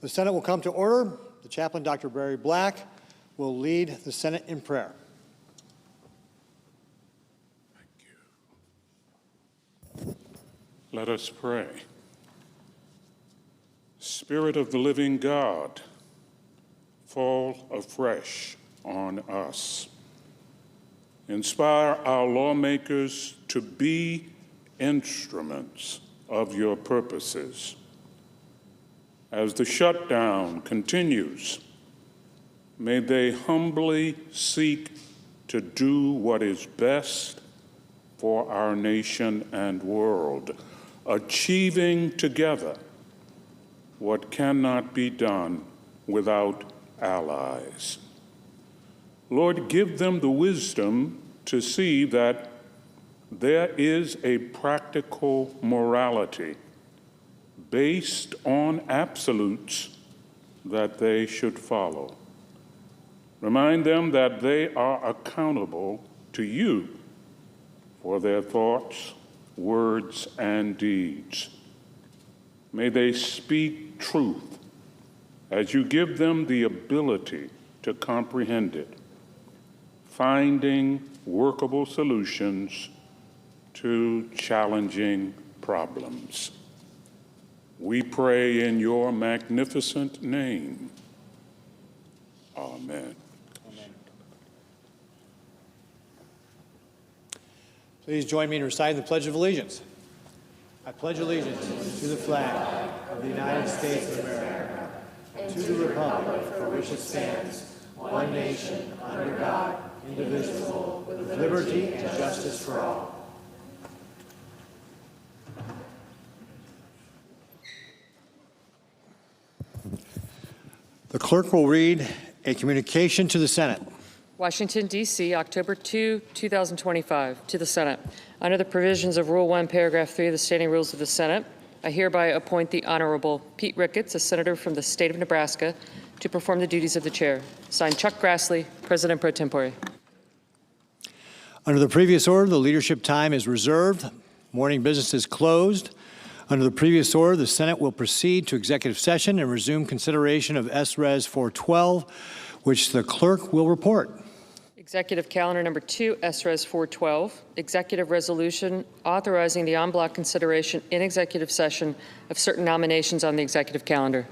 The Senate will come to order. The chaplain, Dr. Barry Black, will lead the Senate in prayer. Thank you. Let us pray. Spirit of the living God, fall afresh on us. Inspire our lawmakers to be instruments of your purposes. As the shutdown continues, may they humbly seek to do what is best for our nation and world, achieving together what cannot be done without allies. Lord, give them the wisdom to see that there is a practical morality based on absolutes that they should follow. Remind them that they are accountable to you for their thoughts, words, and deeds. May they speak truth as you give them the ability to comprehend it, finding workable solutions to challenging problems. We pray in your magnificent name. Amen. Amen. Please join me in reciting the Pledge of Allegiance. I pledge allegiance to the flag of the United States of America and to the republic for which it stands, one nation, under God, indivisible, with liberty and justice for all. The clerk will read a communication to the Senate. Washington, D.C., October 2, 2025, to the Senate. Under the provisions of Rule 1, Paragraph 3 of the Standing Rules of the Senate, I hereby appoint the Honorable Pete Ricketts, a senator from the state of Nebraska, to perform the duties of the chair. Signed, Chuck Grassley, President pro tempore. Under the previous order, the leadership time is reserved. Morning business is closed. Under the previous order, the Senate will proceed to executive session and resume consideration of S.Res. 412, which the clerk will report. Executive Calendar Number 2, S.Res. 412, Executive Resolution authorizing the en bloc consideration in executive session of certain nominations on the executive calendar.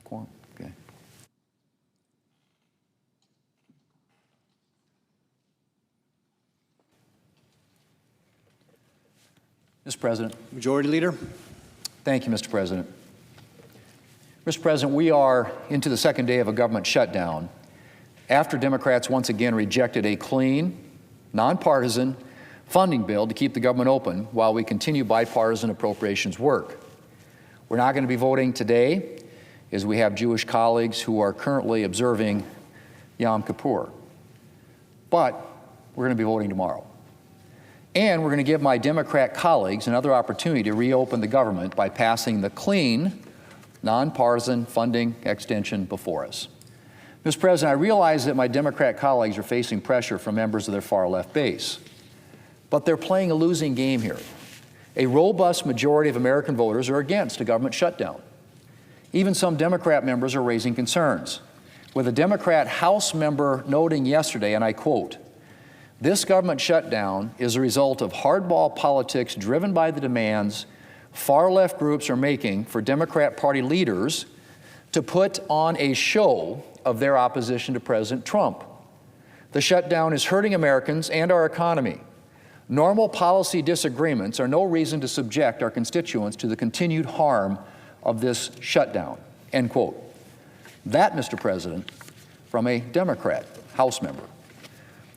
Quorum? Okay. Mr. President. Majority Leader. Thank you, Mr. President. Mr. President, we are into the second day of a government shutdown after Democrats once again rejected a clean, nonpartisan funding bill to keep the government open while we continue bipartisan appropriations work. We're not going to be voting today as we have Jewish colleagues who are currently observing Yom Kippur. But we're going to be voting tomorrow. And we're going to give my Democrat colleagues another opportunity to reopen the government by passing the clean, nonpartisan funding extension before us. Mr. President, I realize that my Democrat colleagues are facing pressure from members of their far-left base, but they're playing a losing game here. A robust majority of American voters are against a government shutdown. Even some Democrat members are raising concerns, with a Democrat House member noting yesterday, and I quote, "This government shutdown is a result of hardball politics driven by the demands far-left groups are making for Democrat Party leaders to put on a show of their opposition to President Trump. The shutdown is hurting Americans and our economy. Normal policy disagreements are no reason to subject our constituents to the continued harm of this shutdown," end quote. That, Mr. President, from a Democrat House member.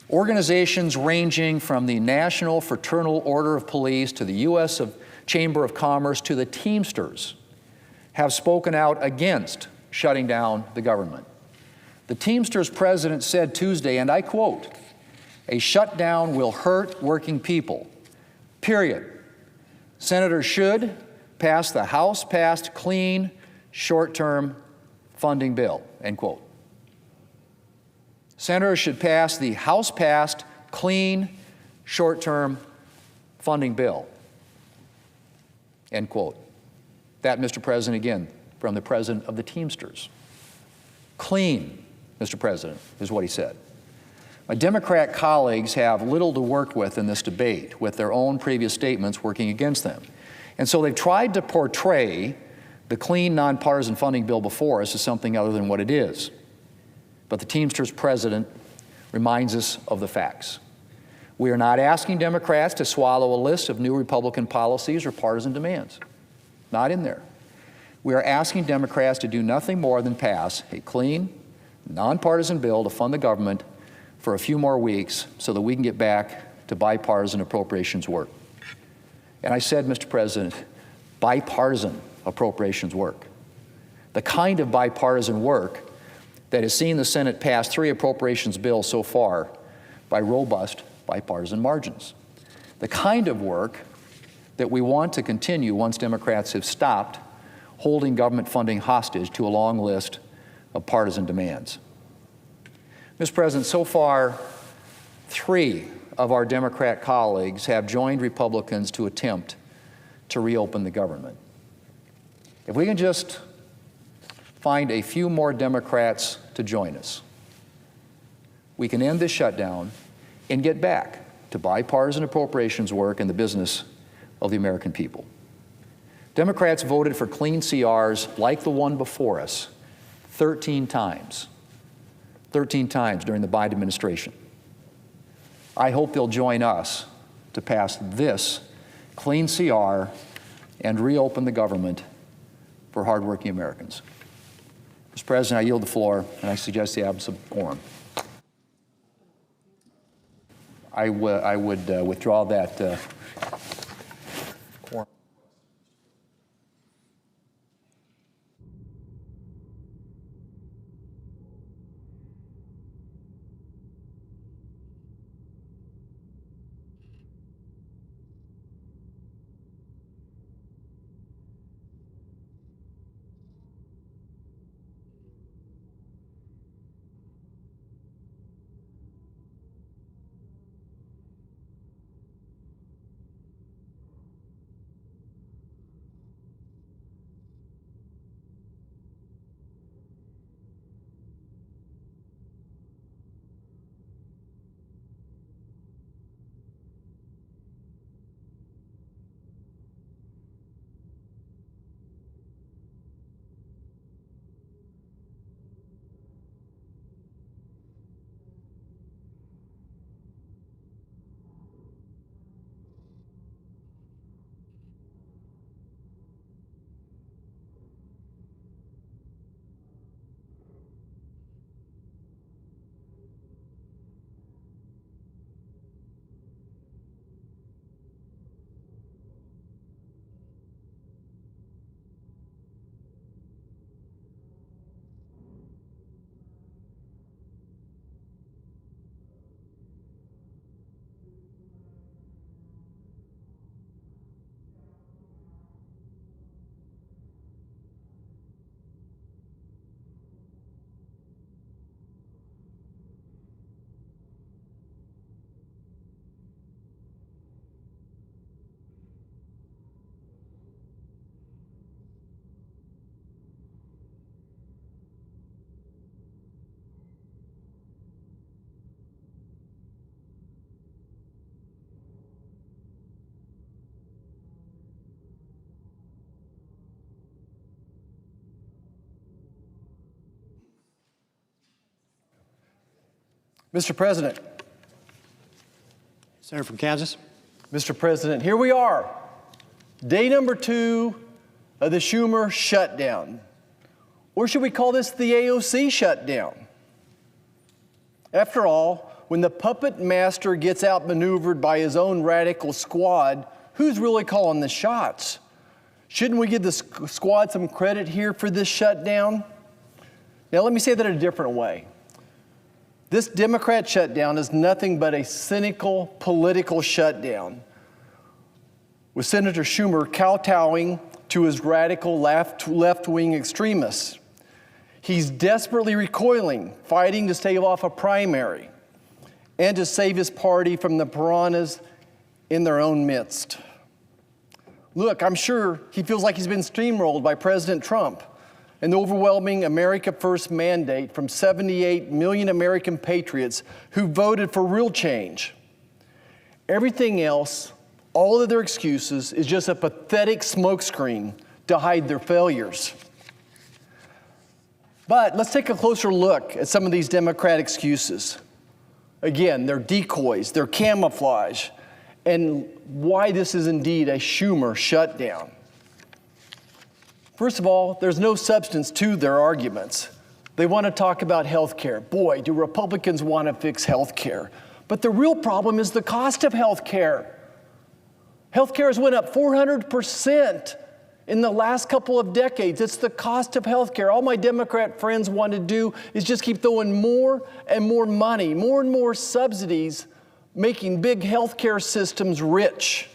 Organizations ranging from the National Fraternal Order of Police to the U.S. Chamber of Commerce to the Teamsters have spoken out against shutting down the government. The Teamsters president said Tuesday, and I quote, "A shutdown will hurt working people, period. Senators should pass the House-passed clean, short-term funding bill," end quote. Senators should pass the House-passed clean, short-term funding bill, end quote. That, Mr. President, again, from the president of the Teamsters. Clean, Mr. President, is what he said. My Democrat colleagues have little to work with in this debate, with their own previous statements working against them. And so they've tried to portray the clean, nonpartisan funding bill before us as something other than what it is. But the Teamsters president reminds us of the facts. We are not asking Democrats to swallow a list of new Republican policies or partisan demands. Not in there. We are asking Democrats to do nothing more than pass a clean, nonpartisan bill to fund the government for a few more weeks so that we can get back to bipartisan appropriations work. And I said, Mr. President, bipartisan appropriations work. The kind of bipartisan work that has seen the Senate pass 3 appropriations bills so far by robust bipartisan margins. The kind of work that we want to continue once Democrats have stopped holding government funding hostage to a long list of partisan demands. Mr. President, so far, 3 of our Democrat colleagues have joined Republicans to attempt to reopen the government. If we can just find a few more Democrats to join us, we can end this shutdown and get back to bipartisan appropriations work and the business of the American people. Democrats voted for clean CRs like the one before us 13 times. 13 times during the Biden administration. I hope they'll join us to pass this clean CR and reopen the government for hardworking Americans. Mr. President, I yield the floor, and I suggest the absence of quorum. I would withdraw that quorum. Mr. President, Senator from Kansas. Mr. President, here we are, day number 2 of the Schumer shutdown. Or should we call this the AOC shutdown? After all, when the puppet master gets outmaneuvered by his own radical squad, who's really calling the shots? Shouldn't we give the squad some credit here for this shutdown? Now, let me say that a different way. This Democrat shutdown is nothing but a cynical political shutdown, with Senator Schumer kowtowing to his radical left-wing extremists. He's desperately recoiling, fighting to stave off a primary and to save his party from the piranhas in their own midst. Look, I'm sure he feels like he's been steamrolled by President Trump and the overwhelming America First mandate from 78 million American patriots who voted for real change. Everything else, all of their excuses, is just a pathetic smokescreen to hide their failures. But let's take a closer look at some of these Democrat excuses. Again, they're decoys, they're camouflage, and why this is indeed a Schumer shutdown. First of all, there's no substance to their arguments. They want to talk about health care. Boy, do Republicans want to fix health care. But the real problem is the cost of health care. Health care has went up 400% in the last couple of decades. It's the cost of health care. All my Democrat friends want to do is just keep throwing more and more money, more and more subsidies, making big health care systems rich.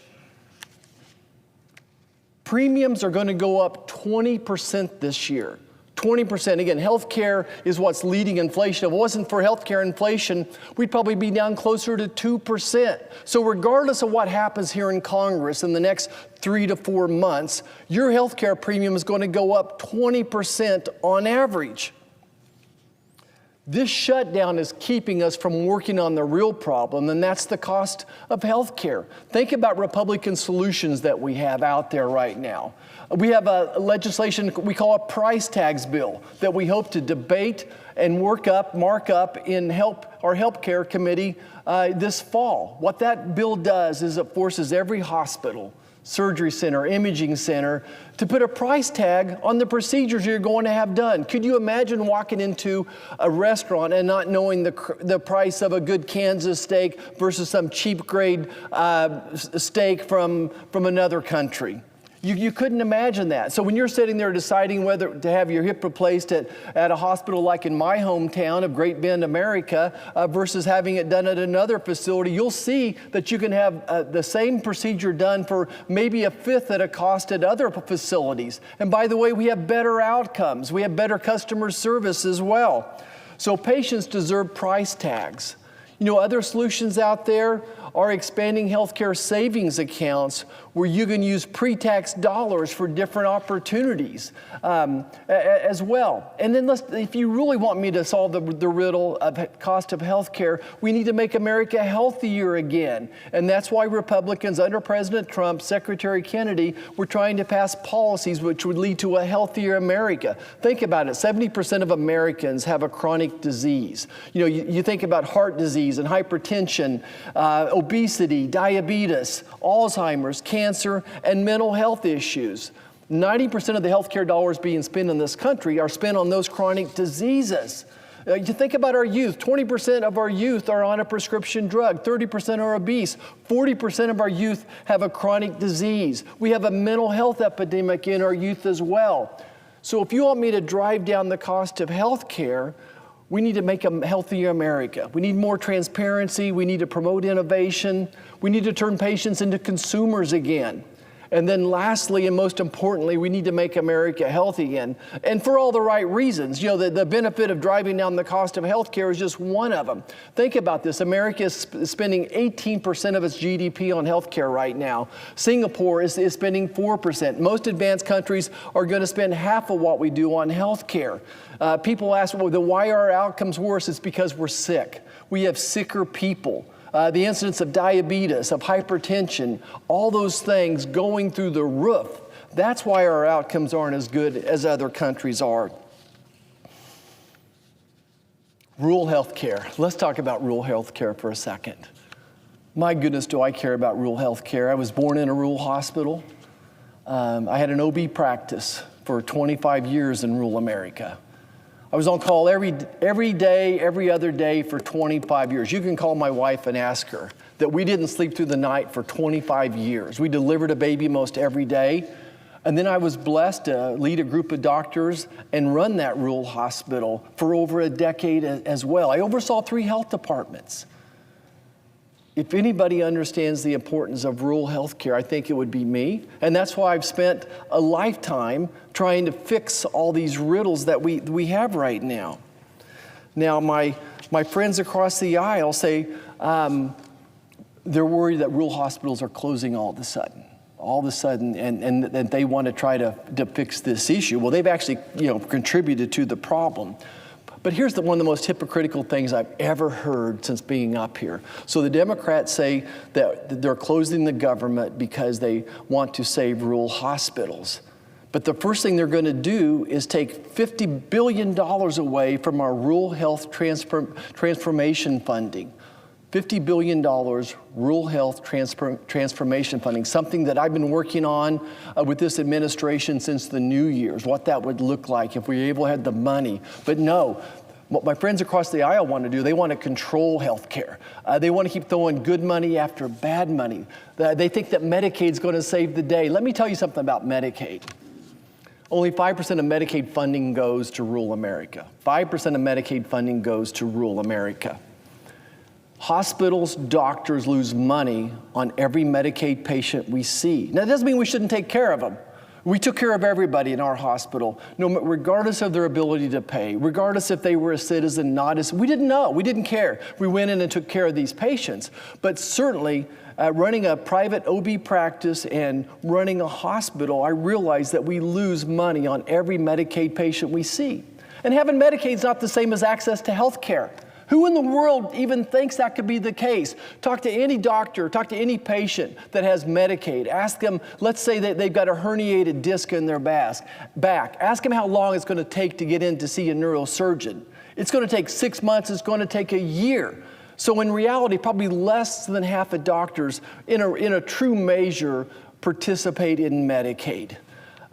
Premiums are going to go up 20% this year. 20%. Again, health care is what's leading inflation. If it wasn't for health care inflation, we'd probably be down closer to 2%. So regardless of what happens here in Congress in the next 3 to 4 months, your health care premium is going to go up 20% on average. This shutdown is keeping us from working on the real problem, and that's the cost of health care. Think about Republican solutions that we have out there right now. We have a legislation we call a price tags bill that we hope to debate and mark up in our health care committee this fall. What that bill does is it forces every hospital, surgery center, imaging center, to put a price tag on the procedures you're going to have done. Could you imagine walking into a restaurant and not knowing the price of a good Kansas steak versus some cheap grade steak from another country? You couldn't imagine that. So when you're sitting there deciding whether to have your hip replaced at a hospital like in my hometown of Great Bend, America, versus having it done at another facility, you'll see that you can have the same procedure done for maybe a fifth at a cost at other facilities. And by the way, we have better outcomes. We have better customer service as well. So patients deserve price tags. You know, other solutions out there are expanding healthcare savings accounts where you can use pre-tax dollars for different opportunities as well. And then if you really want me to solve the riddle of cost of healthcare, we need to make America healthier again. And that's why Republicans under President Trump, Secretary Kennedy, were trying to pass policies which would lead to a healthier America. Think about it, 70% of Americans have a chronic disease. You know, you think about heart disease and hypertension, obesity, diabetes, Alzheimer's, cancer, and mental health issues. 90% of the healthcare dollars being spent in this country are spent on those chronic diseases. You think about our youth, 20% of our youth are on a prescription drug, 30% are obese, 40% of our youth have a chronic disease. We have a mental health epidemic in our youth as well. So if you want me to drive down the cost of health care, we need to make a healthier America. We need more transparency. We need to promote innovation. We need to turn patients into consumers again. And then lastly, and most importantly, we need to make America healthy again. And for all the right reasons. You know, the benefit of driving down the cost of health care is just one of them. Think about this. America is spending 18% of its GDP on health care right now. Singapore is spending 4%. Most advanced countries are going to spend half of what we do on health care. People ask, well, then why are our outcomes worse? It's because we're sick. We have sicker people. The incidence of diabetes, of hypertension, all those things going through the roof. That's why our outcomes aren't as good as other countries are. Rural health care. Let's talk about rural health care for a second. My goodness, do I care about rural health care. I was born in a rural hospital. I had an OB practice for 25 years in rural America. I was on call every day, every other day for 25 years. You can call my wife and ask her that we didn't sleep through the night for 25 years. We delivered a baby most every day. And then I was blessed to lead a group of doctors and run that rural hospital for over a decade as well. I oversaw 3 health departments. If anybody understands the importance of rural health care, I think it would be me. And that's why I've spent a lifetime trying to fix all these riddles that we have right now. Now, my friends across the aisle say they're worried that rural hospitals are closing all of a sudden, and they want to try to fix this issue. Well, they've actually contributed to the problem. But here's one of the most hypocritical things I've ever heard since being up here. So the Democrats say that they're closing the government because they want to save rural hospitals. But the first thing they're going to do is take $50 billion away from our rural health transformation funding. $50 billion rural health transformation funding, something that I've been working on with this administration since the New Year's, what that would look like if we were able to have the money. But no, what my friends across the aisle want to do, they want to control health care. They want to keep throwing good money after bad money. They think that Medicaid's going to save the day. Let me tell you something about Medicaid. Only 5% of Medicaid funding goes to rural America. 5% of Medicaid funding goes to rural America. Hospitals, doctors lose money on every Medicaid patient we see. Now, that doesn't mean we shouldn't take care of them. We took care of everybody in our hospital, regardless of their ability to pay, regardless if they were a citizen, not. We didn't know. We didn't care. We went in and took care of these patients. But certainly, running a private OB practice and running a hospital, I realized that we lose money on every Medicaid patient we see. And having Medicaid is not the same as access to health care. Who in the world even thinks that could be the case? Talk to any doctor, talk to any patient that has Medicaid. Ask them, let's say that they've got a herniated disc in their back. Ask them how long it's going to take to get in to see a neurosurgeon. It's going to take 6 months, it's going to take a year. So in reality, probably less than half of doctors in a true measure participate in Medicaid.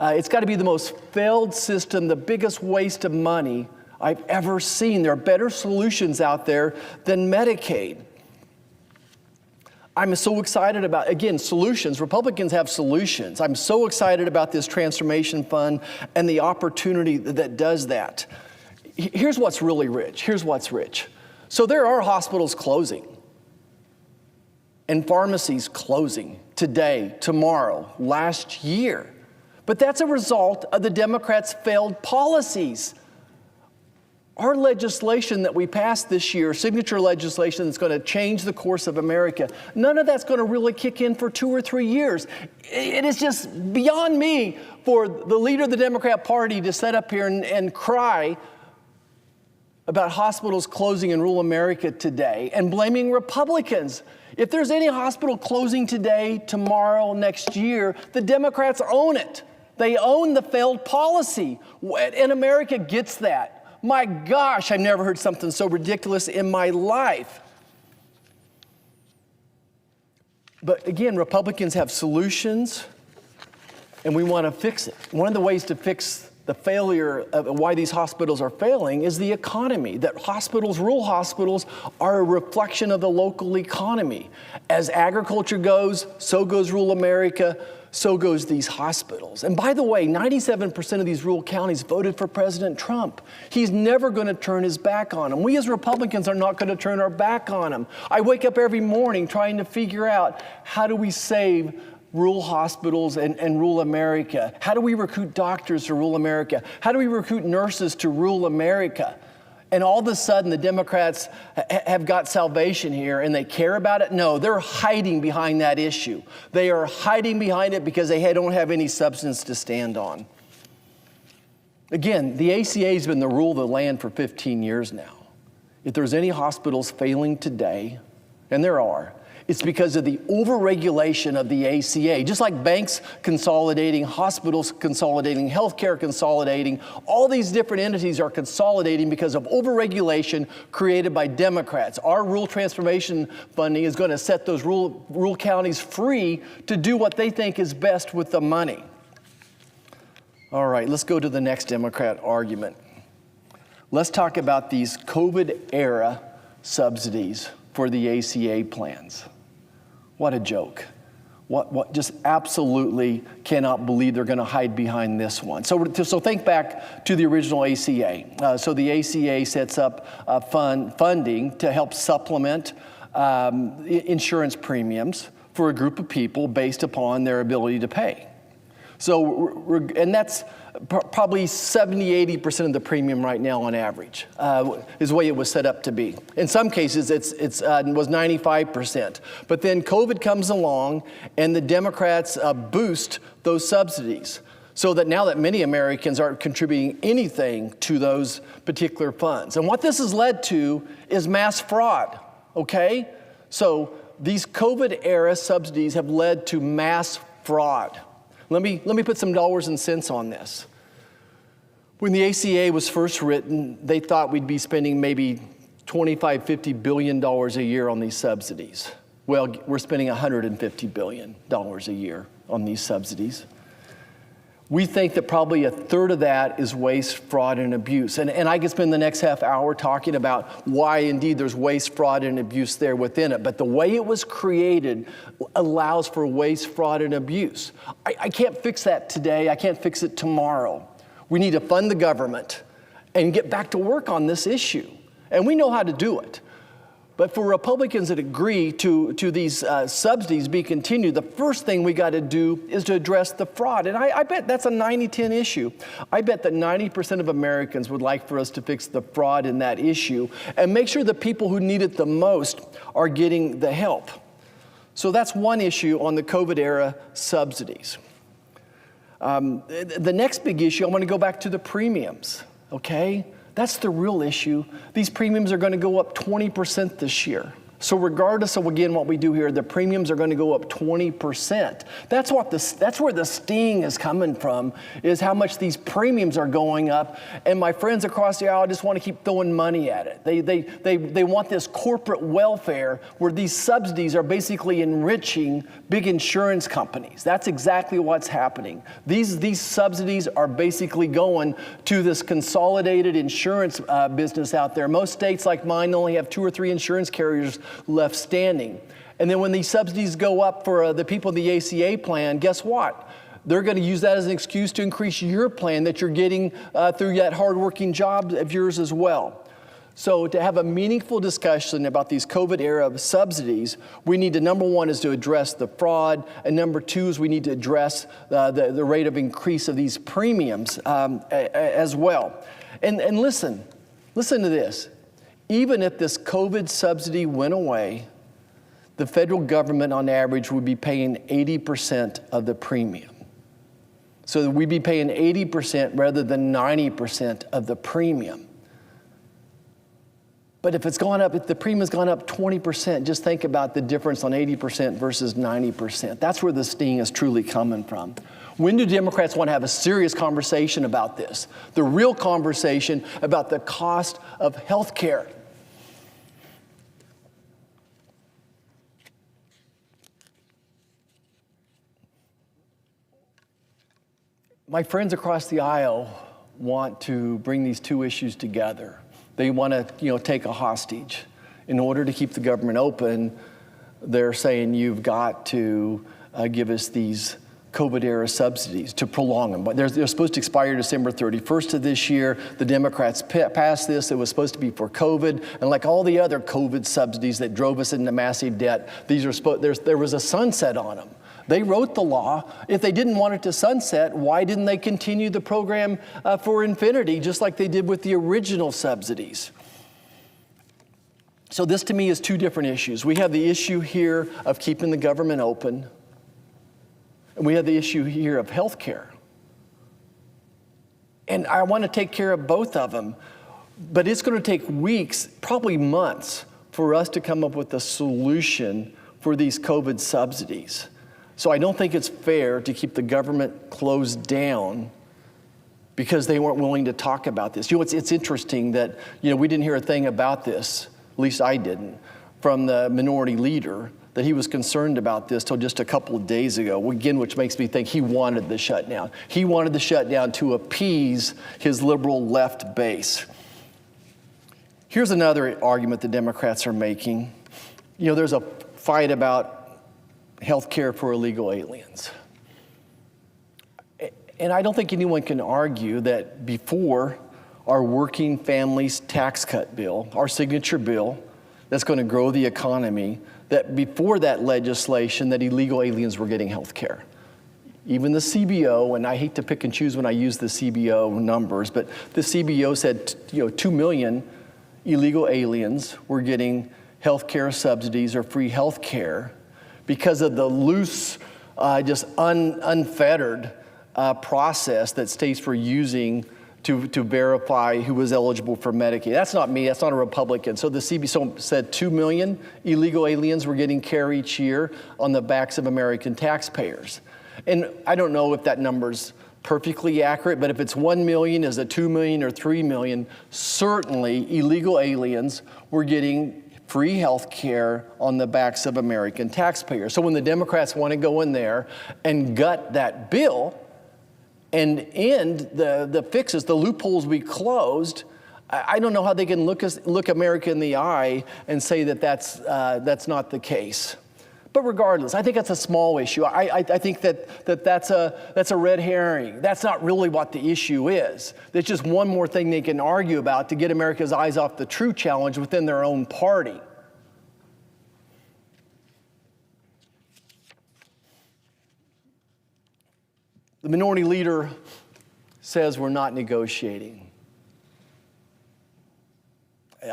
It's got to be the most failed system, the biggest waste of money I've ever seen. There are better solutions out there than Medicaid. I'm so excited about, again, solutions. Republicans have solutions. I'm so excited about this transformation fund and the opportunity that does that. Here's what's really rich. Here's what's rich. So there are hospitals closing and pharmacies closing today, tomorrow, last year. But that's a result of the Democrats' failed policies. Our legislation that we passed this year, signature legislation that's going to change the course of America, none of that's going to really kick in for 2 or 3 years. It is just beyond me for the leader of the Democrat Party to sit up here and cry about hospitals closing in rural America today and blaming Republicans. If there's any hospital closing today, tomorrow, next year, the Democrats own it. They own the failed policy, and America gets that. My gosh, I've never heard something so ridiculous in my life. But again, Republicans have solutions, and we want to fix it. One of the ways to fix the failure of why these hospitals are failing is the economy. That hospitals, rural hospitals, are a reflection of the local economy. As agriculture goes, so goes rural America, so goes these hospitals. And by the way, 97% of these rural counties voted for President Trump. He's never going to turn his back on them. We as Republicans are not going to turn our back on him. I wake up every morning trying to figure out, how do we save rural hospitals and rural America? How do we recruit doctors to rural America? How do we recruit nurses to rural America? And all of a sudden, the Democrats have got salvation here and they care about it? No, they're hiding behind that issue. They are hiding behind it because they don't have any substance to stand on. Again, the ACA has been the rule of the land for 15 years now. If there's any hospitals failing today, and there are, It's because of the overregulation of the ACA. Just like banks consolidating, hospitals consolidating, healthcare consolidating, all these different entities are consolidating because of overregulation created by Democrats. Our rural transformation funding is going to set those rural counties free to do what they think is best with the money. All right, let's go to the next Democrat argument. Let's talk about these COVID-era subsidies for the ACA plans. What a joke. What just absolutely cannot believe they're going to hide behind this one. So think back to the original ACA. So the ACA sets up funding to help supplement insurance premiums for a group of people based upon their ability to pay. So, and that's probably 70-80% of the premium right now on average, is the way it was set up to be. In some cases, it was 95%. But then COVID comes along, and the Democrats boost those subsidies, so that now that many Americans aren't contributing anything to those particular funds. And what this has led to is mass fraud, okay? So these COVID-era subsidies have led to mass fraud. Let me put some dollars and cents on this. When the ACA was first written, they thought we'd be spending maybe $25–50 billion a year on these subsidies. Well, we're spending $150 billion a year on these subsidies. We think that probably a third of that is waste, fraud, and abuse. And I could spend the next half hour talking about why indeed there's waste, fraud, and abuse there within it. But the way it was created allows for waste, fraud, and abuse. I can't fix that today. I can't fix it tomorrow. We need to fund the government and get back to work on this issue. And we know how to do it. But for Republicans that agree to these subsidies be continued, the first thing we got to do is to address the fraud. And I bet that's a 90-10 issue. I bet that 90% of Americans would like for us to fix the fraud in that issue and make sure the people who need it the most are getting the help. So that's one issue on the COVID-era subsidies. The next big issue, I want to go back to the premiums, okay? That's the real issue. These premiums are going to go up 20% this year. So regardless of, again, what we do here, the premiums are going to go up 20%. That's where the sting is coming from, is how much these premiums are going up. And my friends across the aisle just want to keep throwing money at it. They want this corporate welfare where these subsidies are basically enriching big insurance companies. That's exactly what's happening. These subsidies are basically going to this consolidated insurance business out there. Most states like mine only have 2 or 3 insurance carriers left standing. And then when these subsidies go up for the people in the ACA plan, guess what? They're going to use that as an excuse to increase your plan that you're getting through that hardworking job of yours as well. So to have a meaningful discussion about these COVID-era subsidies, we need to, number one, is to address the fraud, and number two is we need to address the rate of increase of these premiums as well. And listen to this. Even if this COVID subsidy went away, the federal government on average would be paying 80% of the premium. So we'd be paying 80% rather than 90% of the premium. But if the premium's gone up 20%, just think about the difference on 80% versus 90%. That's where the sting is truly coming from. When do Democrats want to have a serious conversation about this? The real conversation about the cost of health care. My friends across the aisle want to bring these two issues together. They want to, take a hostage. In order to keep the government open, they're saying you've got to give us these COVID-era subsidies to prolong them. But they're supposed to expire December 31st of this year. The Democrats passed this. It was supposed to be for COVID. And like all the other COVID subsidies that drove us into massive debt, there was a sunset on them. They wrote the law. If they didn't want it to sunset, why didn't they continue the program for infinity, just like they did with the original subsidies? So this to me is two different issues. We have the issue here of keeping the government open, and we have the issue here of health care. And I want to take care of both of them, but it's going to take weeks, probably months, for us to come up with a solution for these COVID subsidies. So I don't think it's fair to keep the government closed down because they weren't willing to talk about this. You know, it's interesting that, we didn't hear a thing about this, at least I didn't, from the minority leader, that he was concerned about this till just a couple of days ago, again, which makes me think he wanted the shutdown. He wanted the shutdown to appease his liberal left base. Here's another argument the Democrats are making. There's a fight about health care for illegal aliens. And I don't think anyone can argue that before our working families tax cut bill, our signature bill that's going to grow the economy, that before that legislation that illegal aliens were getting health care. Even the CBO, and I hate to pick and choose when I use the CBO numbers, but the CBO said 2 million illegal aliens were getting health care subsidies or free health care because of the loose, just unfettered process that states were using to verify who was eligible for Medicaid. That's not me, that's not a Republican. So the CBO said 2 million illegal aliens were getting care each year on the backs of American taxpayers. And I don't know if that number's perfectly accurate, but if it's 1 million, is it 2 million or 3 million, certainly illegal aliens were getting free health care on the backs of American taxpayers. So when the Democrats want to go in there and gut that bill, and end the fixes, the loopholes we closed, I don't know how they can look America in the eye and say that that's not the case. But regardless, I think that's a small issue. I think that's a red herring. That's not really what the issue is. There's just one more thing they can argue about to get America's eyes off the true challenge within their own party. The minority leader says we're not negotiating.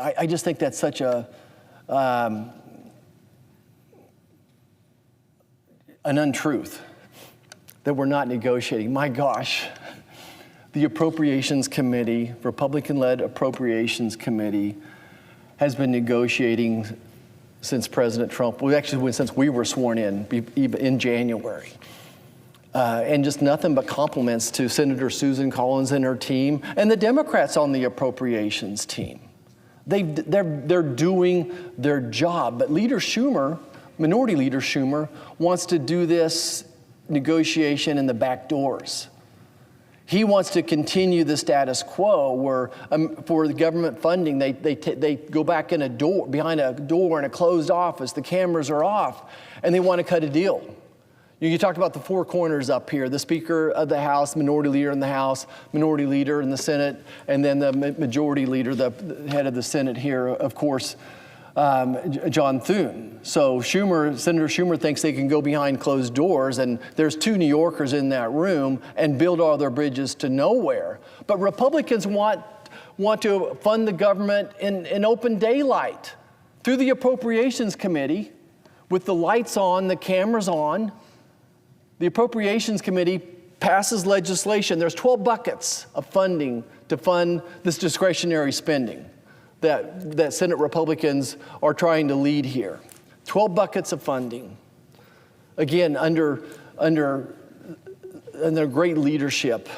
I just think that's such an untruth, that we're not negotiating. My gosh, the Appropriations Committee, Republican-led Appropriations Committee, has been negotiating since President Trump, since we were sworn in January. And just nothing but compliments to Senator Susan Collins and her team and the Democrats on the appropriations team. They're doing their job. But Leader Schumer, Minority Leader Schumer, wants to do this negotiation in the back doors. He wants to continue the status quo where for the government funding, they go back behind a door in a closed office, the cameras are off, and they want to cut a deal. You talked about the four corners up here, the Speaker of the House, Minority Leader in the House, Minority Leader in the Senate, and then the Majority Leader, the head of the Senate here, of course, John Thune. So Senator Schumer thinks they can go behind closed doors, and there's 2 New Yorkers in that room, and build all their bridges to nowhere. But Republicans want to fund the government in open daylight through the Appropriations Committee with the lights on, the cameras on. The Appropriations Committee passes legislation. There's 12 buckets of funding to fund this discretionary spending that Senate Republicans are trying to lead here. 12 buckets of funding. Again, under great leadership,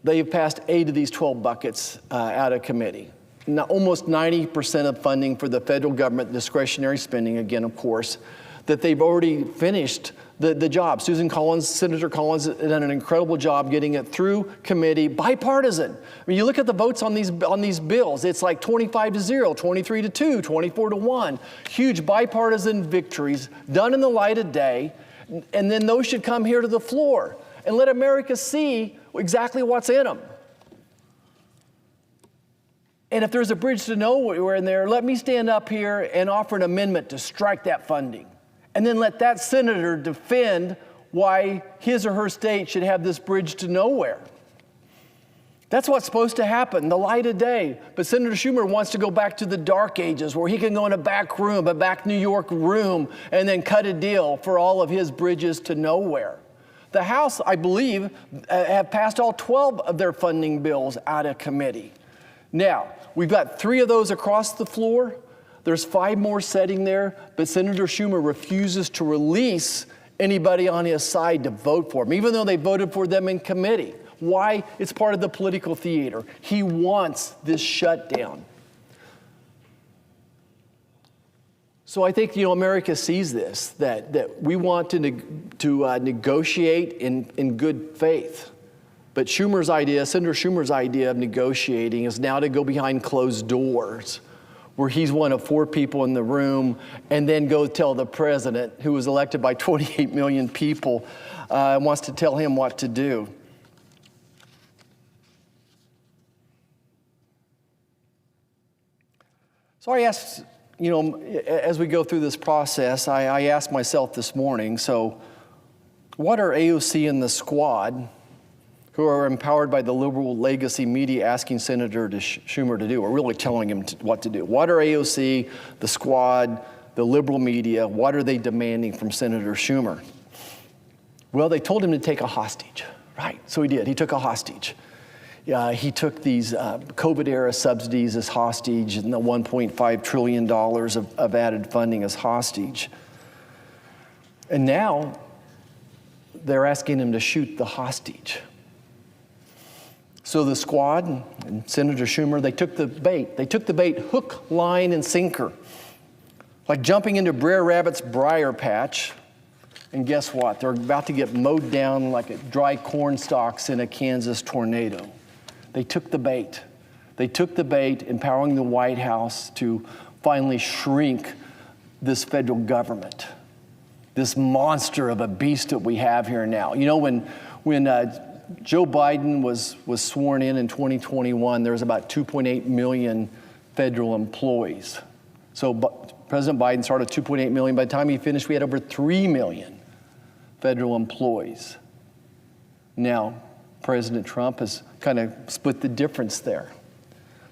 they have passed 8 of these 12 buckets out of committee. Now, almost 90% of funding for the federal government discretionary spending, again, of course, that they've already finished the job. Senator Collins has done an incredible job getting it through committee, bipartisan. I mean, you look at the votes on these bills, it's like 25-0, 23-2, 24-1. Huge bipartisan victories done in the light of day, and then those should come here to the floor and let America see exactly what's in them. And if there's a bridge to nowhere in there, let me stand up here and offer an amendment to strike that funding. And then let that senator defend why his or her state should have this bridge to nowhere. That's what's supposed to happen, the light of day. But Senator Schumer wants to go back to the dark ages where he can go in a back New York room, and then cut a deal for all of his bridges to nowhere. The House, I believe, have passed all 12 of their funding bills out of committee. Now, we've got 3 of those across the floor. There's 5 more sitting there, but Senator Schumer refuses to release anybody on his side to vote for him, even though they voted for them in committee. Why? It's part of the political theater. He wants this shutdown. So I think, America sees this, that we want to negotiate in good faith. But Senator Schumer's idea of negotiating is now to go behind closed doors, where he's one of 4 people in the room, and then go tell the president, who was elected by 28 million people, wants to tell him what to do. So I asked, as we go through this process, I asked myself this morning, so what are AOC and the squad, who are empowered by the liberal legacy media, asking Senator Schumer to do, or really telling him what to do? What are AOC, the squad, the liberal media, what are they demanding from Senator Schumer? Well, they told him to take a hostage, right? So he did. He took a hostage. He took these COVID-era subsidies as hostage and the $1.5 trillion of added funding as hostage. And now they're asking him to shoot the hostage. So the squad and Senator Schumer, they took the bait. They took the bait hook, line, and sinker. Like jumping into Brer Rabbit's briar patch. And guess what? They're about to get mowed down like dry corn stalks in a Kansas tornado. They took the bait. They took the bait, empowering the White House to finally shrink this federal government, this monster of a beast that we have here now. When Joe Biden was sworn in 2021, there was about 2.8 million federal employees. So President Biden started 2.8 million. By the time he finished, we had over 3 million federal employees. Now, President Trump has kind of split the difference there.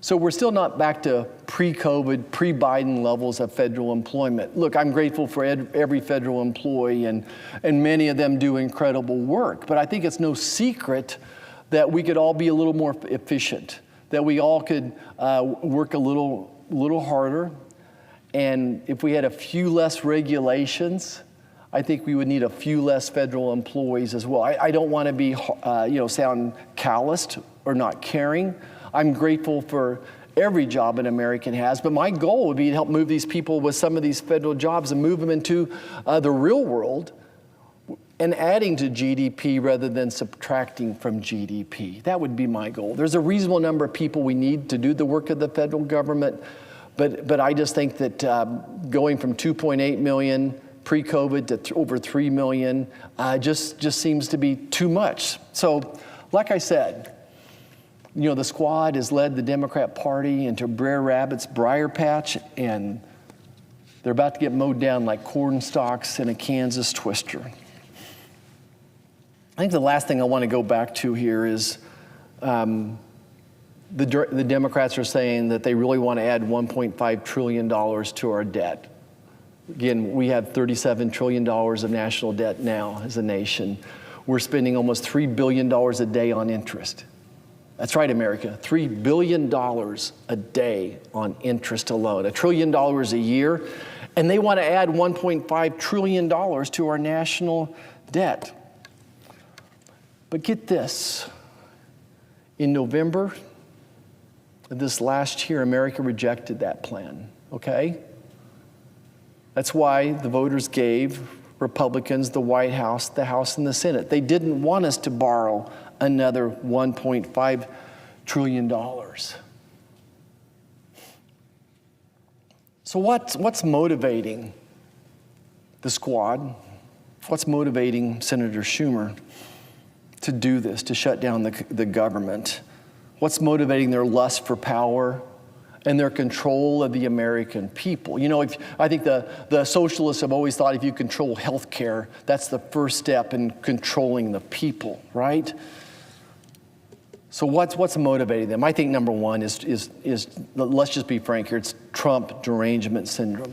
So we're still not back to pre-COVID, pre-Biden levels of federal employment. Look, I'm grateful for every federal employee, and many of them do incredible work. But I think it's no secret that we could all be a little more efficient, that we all could work a little harder. And if we had a few less regulations, I think we would need a few less federal employees as well. I don't want to be, sound calloused or not caring. I'm grateful for every job an American has, but my goal would be to help move these people with some of these federal jobs and move them into the real world and adding to GDP rather than subtracting from GDP. That would be my goal. There's a reasonable number of people we need to do the work of the federal government, but I just think that going from 2.8 million pre-COVID to over 3 million just seems to be too much. So, like I said, the squad has led the Democrat Party into Brer Rabbit's briar patch, and they're about to get mowed down like corn stalks in a Kansas twister. I think the last thing I want to go back to here is the Democrats are saying that they really want to add $1.5 trillion to our debt. Again, we have $37 trillion of national debt now as a nation. We're spending almost $3 billion a day on interest. That's right, America, $3 billion a day on interest alone, $1 trillion a year, and they want to add $1.5 trillion to our national debt. But get this, in November of this last year, America rejected that plan, okay? That's why the voters gave Republicans the White House, the House, and the Senate. They didn't want us to borrow another $1.5 trillion. So what's motivating the squad? What's motivating Senator Schumer to do this, to shut down the government? What's motivating their lust for power and their control of the American people? I think the socialists have always thought if you control health care, that's the first step in controlling the people, right? So what's motivating them? I think number one is let's just be frank here, it's Trump derangement syndrome.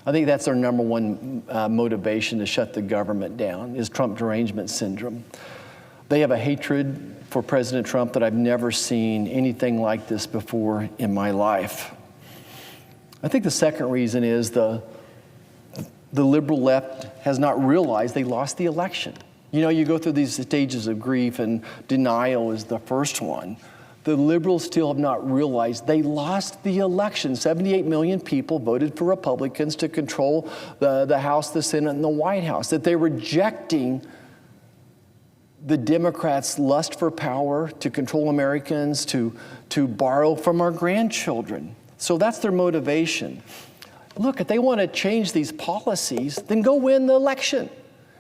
I think that's their number one motivation to shut the government down, is Trump derangement syndrome. They have a hatred for President Trump that I've never seen anything like this before in my life. I think the second reason is the liberal left has not realized they lost the election. You know, you go through these stages of grief, and denial is the first one. The liberals still have not realized they lost the election. 78 million people voted for Republicans to control the House, the Senate, and the White House, that they're rejecting the Democrats' lust for power to control Americans, to borrow from our grandchildren. So that's their motivation. Look, if they want to change these policies, then go win the election.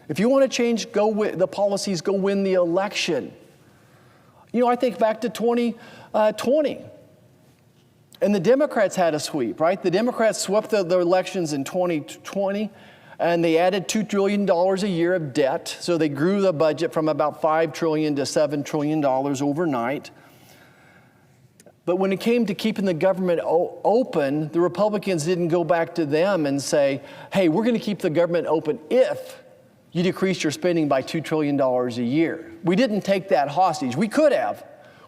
If you want to change the policies, go win the election. You know, I think back to 2020. And the Democrats had a sweep, right? The Democrats swept the elections in 2020, and they added $2 trillion a year of debt. So they grew the budget from about $5 trillion to $7 trillion overnight. But when it came to keeping the government open, the Republicans didn't go back to them and say, hey, we're going to keep the government open if you decrease your spending by $2 trillion a year. We didn't take that hostage. We could have.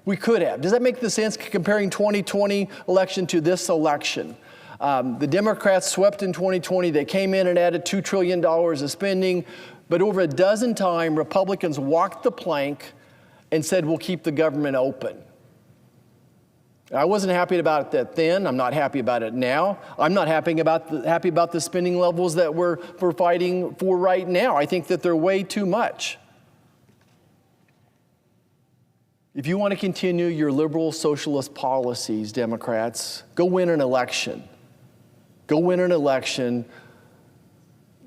We could have. Does that make the sense comparing 2020 election to this election? The Democrats swept in 2020. They came in and added $2 trillion of spending. But over a dozen times, Republicans walked the plank and said, we'll keep the government open. I wasn't happy about that then. I'm not happy about it now. I'm not happy about the spending levels that we're fighting for right now. I think that they're way too much. If you want to continue your liberal socialist policies, Democrats, go win an election. Go win an election.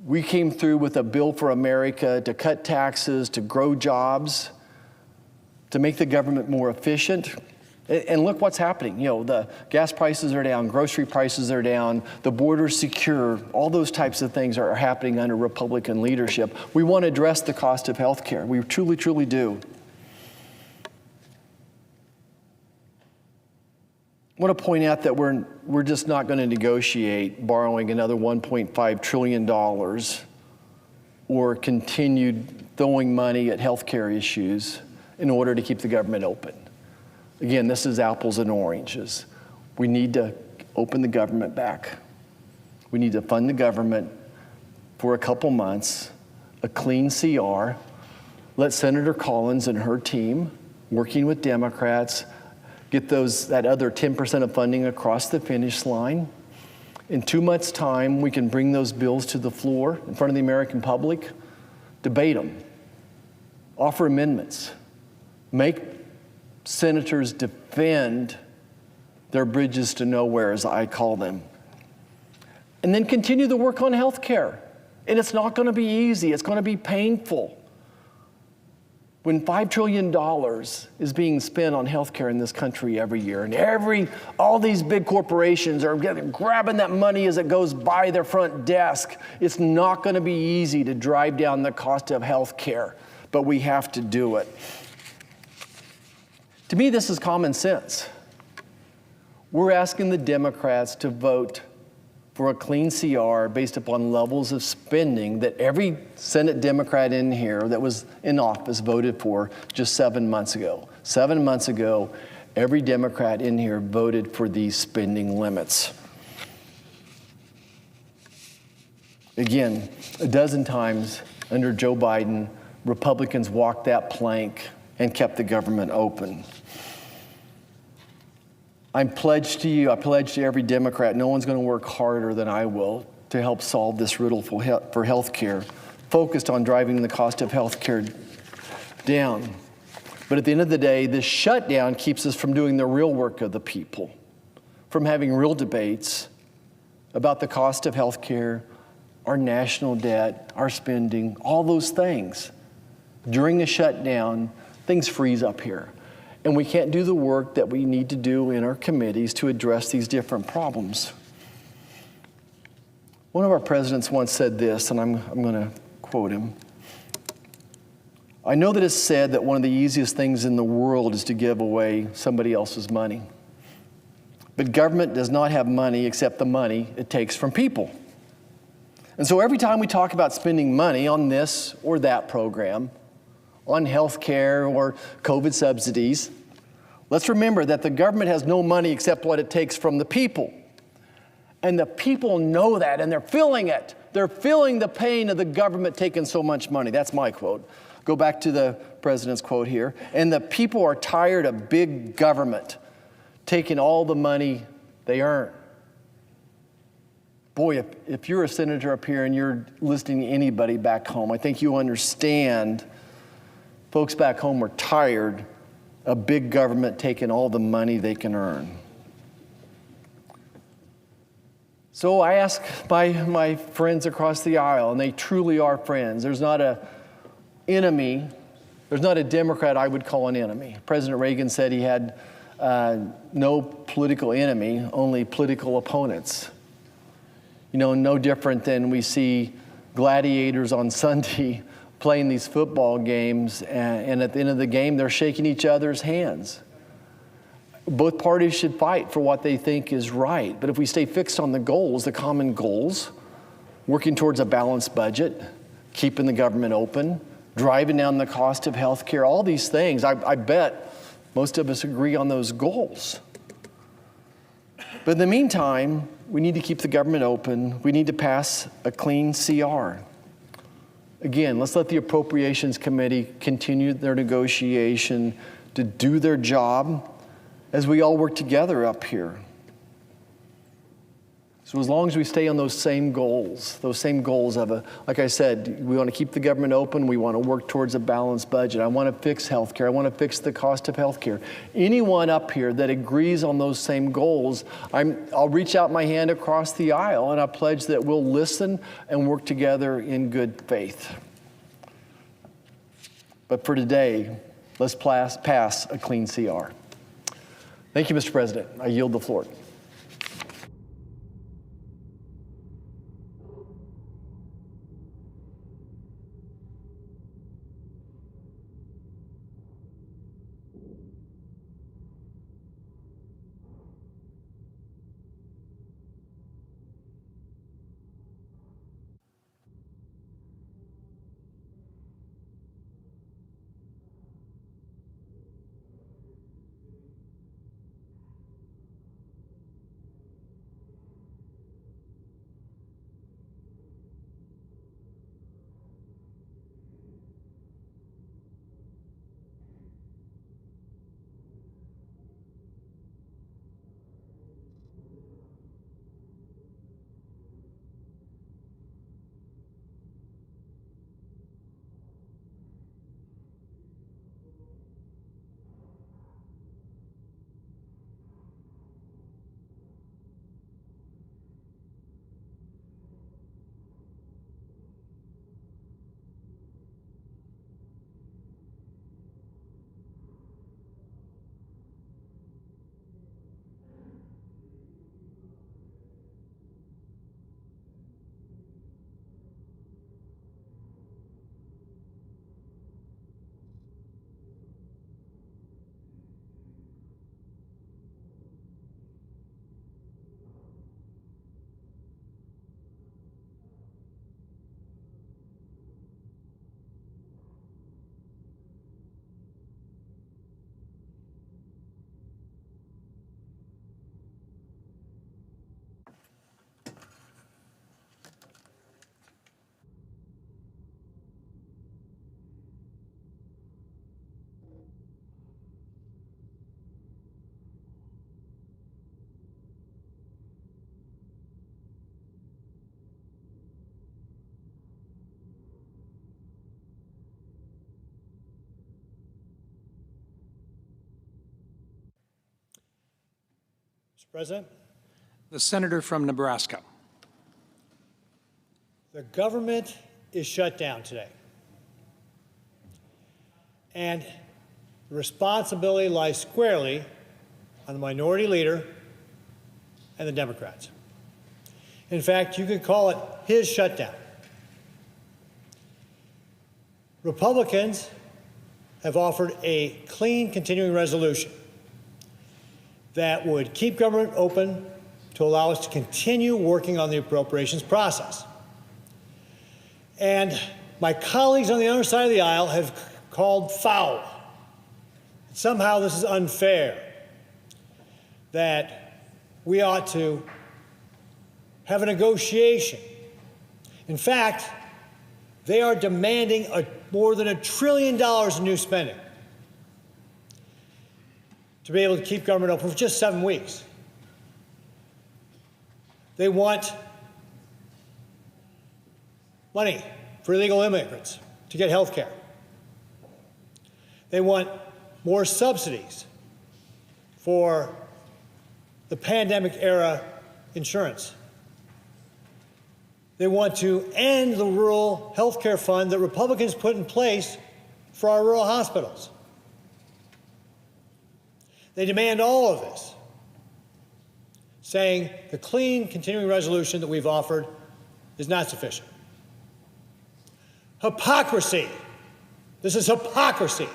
We came through with a bill for America to cut taxes, to grow jobs, to make the government more efficient. And look what's happening. You know, the gas prices are down, grocery prices are down, the border's secure. All those types of things are happening under Republican leadership. We want to address the cost of health care. We truly, truly do. I want to point out that we're just not going to negotiate borrowing another $1.5 trillion or continued throwing money at health care issues in order to keep the government open. Again, this is apples and oranges. We need to open the government back. We need to fund the government for a couple months, a clean CR, let Senator Collins and her team, working with Democrats, get that other 10% of funding across the finish line. In 2 months' time, we can bring those bills to the floor in front of the American public, debate them, offer amendments, make senators defend their bridges to nowhere, as I call them. And then continue the work on health care. And it's not going to be easy. It's going to be painful. When $5 trillion is being spent on health care in this country every year, and all these big corporations are grabbing that money as it goes by their front desk, it's not going to be easy to drive down the cost of health care, but we have to do it. To me, this is common sense. We're asking the Democrats to vote for a clean CR based upon levels of spending that every Senate Democrat in here that was in office voted for just 7 months ago. 7 months ago, every Democrat in here voted for these spending limits. Again, a dozen times under Joe Biden, Republicans walked that plank and kept the government open. I pledge to every Democrat, no one's going to work harder than I will to help solve this riddle for health care, focused on driving the cost of health care down. But at the end of the day, this shutdown keeps us from doing the real work of the people, from having real debates about the cost of health care, our national debt, our spending, all those things. During a shutdown, things freeze up here. And we can't do the work that we need to do in our committees to address these different problems. One of our presidents once said this, and I'm going to quote him. I know that it's said that one of the easiest things in the world is to give away somebody else's money. But government does not have money except the money it takes from people. And so every time we talk about spending money on this or that program, on health care or COVID subsidies, let's remember that the government has no money except what it takes from the people. And the people know that, and they're feeling it. They're feeling the pain of the government taking so much money. That's my quote. Go back to the president's quote here. And the people are tired of big government taking all the money they earn. Boy, if you're a senator up here and you're listening to anybody back home, I think you understand folks back home are tired of big government taking all the money they can earn. So I ask my friends across the aisle, and they truly are friends. There's not an enemy. There's not a Democrat I would call an enemy. President Reagan said he had no political enemy, only political opponents. You know, no different than we see gladiators on Sunday playing these football games, and at the end of the game, they're shaking each other's hands. Both parties should fight for what they think is right. But if we stay fixed on the goals, the common goals, working towards a balanced budget, keeping the government open, driving down the cost of health care, all these things, I bet most of us agree on those goals. But in the meantime, we need to keep the government open. We need to pass a clean CR. Again, let's let the Appropriations Committee continue their negotiation to do their job as we all work together up here. So as long as we stay on those same goals of like I said, we want to keep the government open, we want to work towards a balanced budget. I want to fix health care, I want to fix the cost of health care. Anyone up here that agrees on those same goals, I'll reach out my hand across the aisle and I pledge that we'll listen and work together in good faith. But for today, let's pass a clean CR. Thank you, Mr. President. I yield the floor. Mr. President, The senator from Nebraska. the government is shut down today. And the responsibility lies squarely on the minority leader and the Democrats. In fact, you could call it his shutdown. Republicans have offered a clean continuing resolution that would keep government open to allow us to continue working on the appropriations process. And my colleagues on the other side of the aisle have called foul. Somehow this is unfair, that we ought to have a negotiation. In fact, they are demanding more than $1 trillion in new spending to be able to keep government open for just 7 weeks. They want money for illegal immigrants to get health care. They want more subsidies for the pandemic era insurance. They want to end the rural health care fund that Republicans put in place for our rural hospitals. They demand all of this, saying the clean continuing resolution that we've offered is not sufficient. Hypocrisy. This is hypocrisy.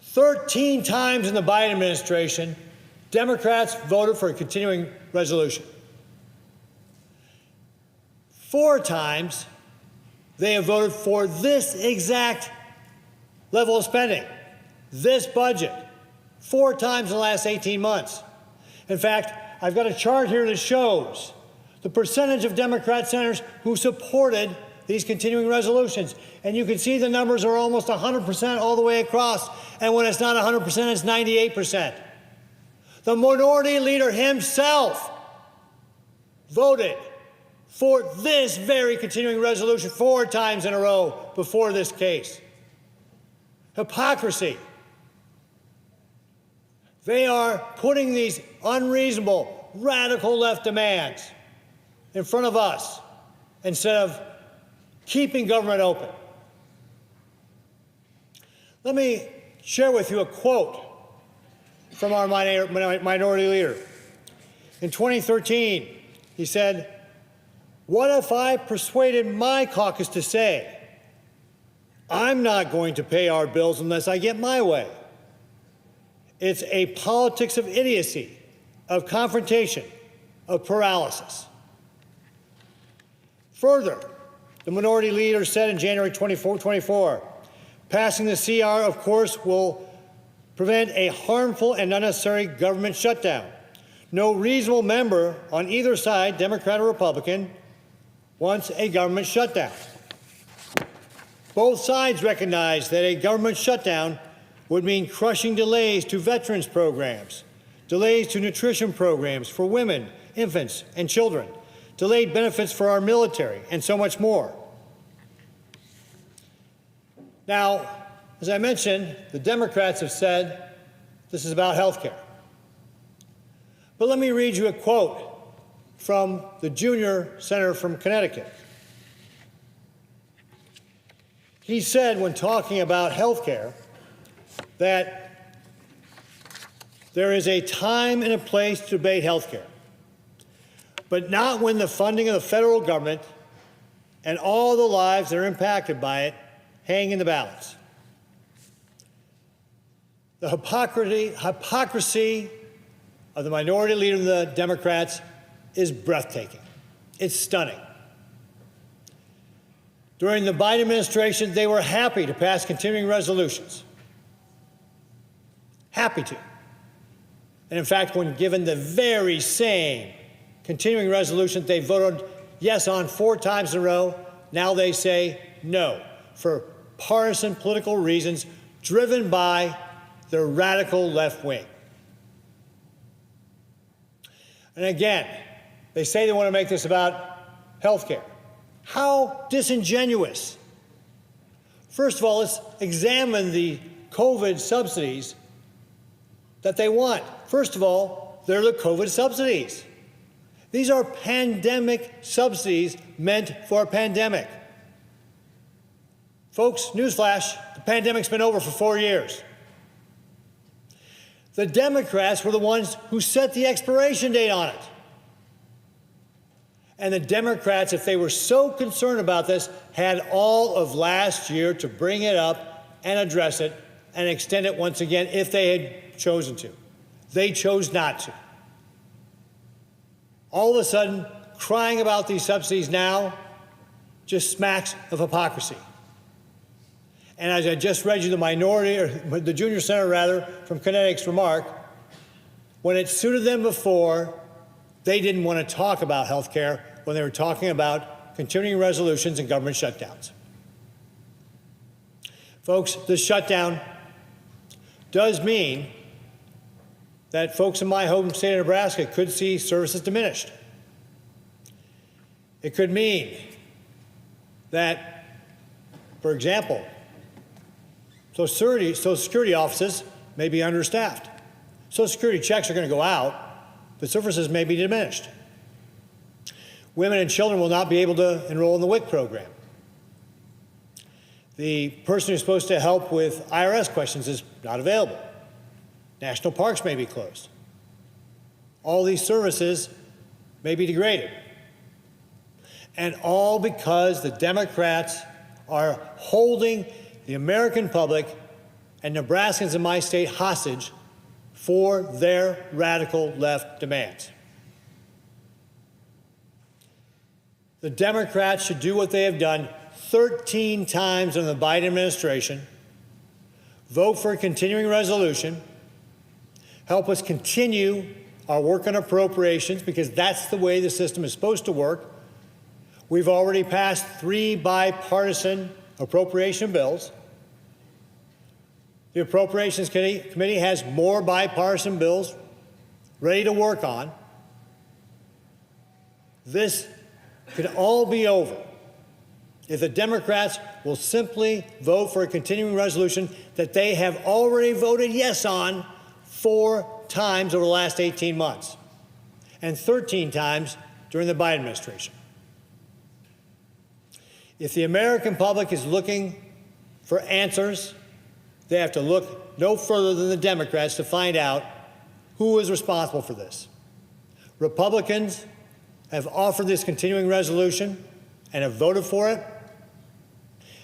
13 times in the Biden administration, Democrats voted for a continuing resolution. 4 times, they have voted for this exact level of spending, this budget, 4 times in the last 18 months. In fact, I've got a chart here that shows the percentage of Democrat senators who supported these continuing resolutions. And you can see the numbers are almost 100% all the way across. And when it's not 100%, it's 98%. The minority leader himself voted for this very continuing resolution 4 times in a row before this case. Hypocrisy. They are putting these unreasonable, radical left demands in front of us instead of keeping government open. Let me share with you a quote from our minority leader. In 2013, he said, "What if I persuaded my caucus to say, I'm not going to pay our bills unless I get my way? It's a politics of idiocy, of confrontation, of paralysis." Further, the minority leader said in January 2024, "Passing the CR, of course, will prevent a harmful and unnecessary government shutdown. No reasonable member on either side, Democrat or Republican, wants a government shutdown. Both sides recognize that a government shutdown would mean crushing delays to veterans programs, delays to nutrition programs for women, infants, and children, delayed benefits for our military, and so much more." Now, as I mentioned, the Democrats have said this is about health care. But let me read you a quote from the junior senator from Connecticut. He said when talking about health care that there is a time and a place to debate health care, but not when the funding of the federal government and all the lives that are impacted by it hang in the balance. The hypocrisy of the minority leader of the Democrats is breathtaking. It's stunning. During the Biden administration, they were happy to pass continuing resolutions. Happy to. And in fact, when given the very same continuing resolution they voted yes on 4 times in a row, now they say no for partisan political reasons driven by the radical left wing. And again, they say they want to make this about health care. How disingenuous. First of all, let's examine the COVID subsidies that they want. First of all, they're the COVID subsidies. These are pandemic subsidies meant for a pandemic. Folks, newsflash, the pandemic's been over for 4 years. The Democrats were the ones who set the expiration date on it. And the Democrats, if they were so concerned about this, had all of last year to bring it up and address it and extend it once again if they had chosen to. They chose not to. All of a sudden, crying about these subsidies now just smacks of hypocrisy. And as I just read you the junior senator rather, from Connecticut's remark, when it suited them before, They didn't want to talk about health care when they were talking about continuing resolutions and government shutdowns. Folks, this shutdown does mean that folks in my home state of Nebraska could see services diminished. It could mean that, for example, Social Security offices may be understaffed. Social Security checks are going to go out, but services may be diminished. Women and children will not be able to enroll in the WIC program. The person who's supposed to help with IRS questions is not available. National parks may be closed. All these services may be degraded. And all because the Democrats are holding the American public and Nebraskans in my state hostage for their radical left demands. The Democrats should do what they have done 13 times under the Biden administration: vote for a continuing resolution, help us continue our work on appropriations, because that's the way the system is supposed to work. We've already passed 3 bipartisan appropriation bills. The Appropriations Committee has more bipartisan bills ready to work on. This could all be over if the Democrats will simply vote for a continuing resolution that they have already voted yes on 4 times over the last 18 months and 13 times during the Biden administration. If the American public is looking for answers, they have to look no further than the Democrats to find out who is responsible for this. Republicans have offered this continuing resolution and have voted for it.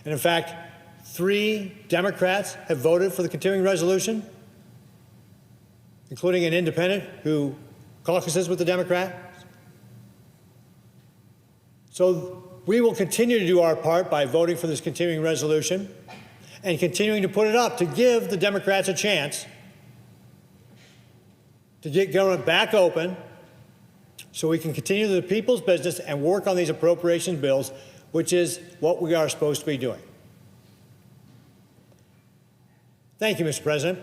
And in fact, 3 Democrats have voted for the continuing resolution, including an independent who caucuses with the Democrats. So we will continue to do our part by voting for this continuing resolution and continuing to put it up to give the Democrats a chance to get government back open so we can continue the people's business and work on these appropriations bills, which is what we are supposed to be doing. Thank you, Mr. President.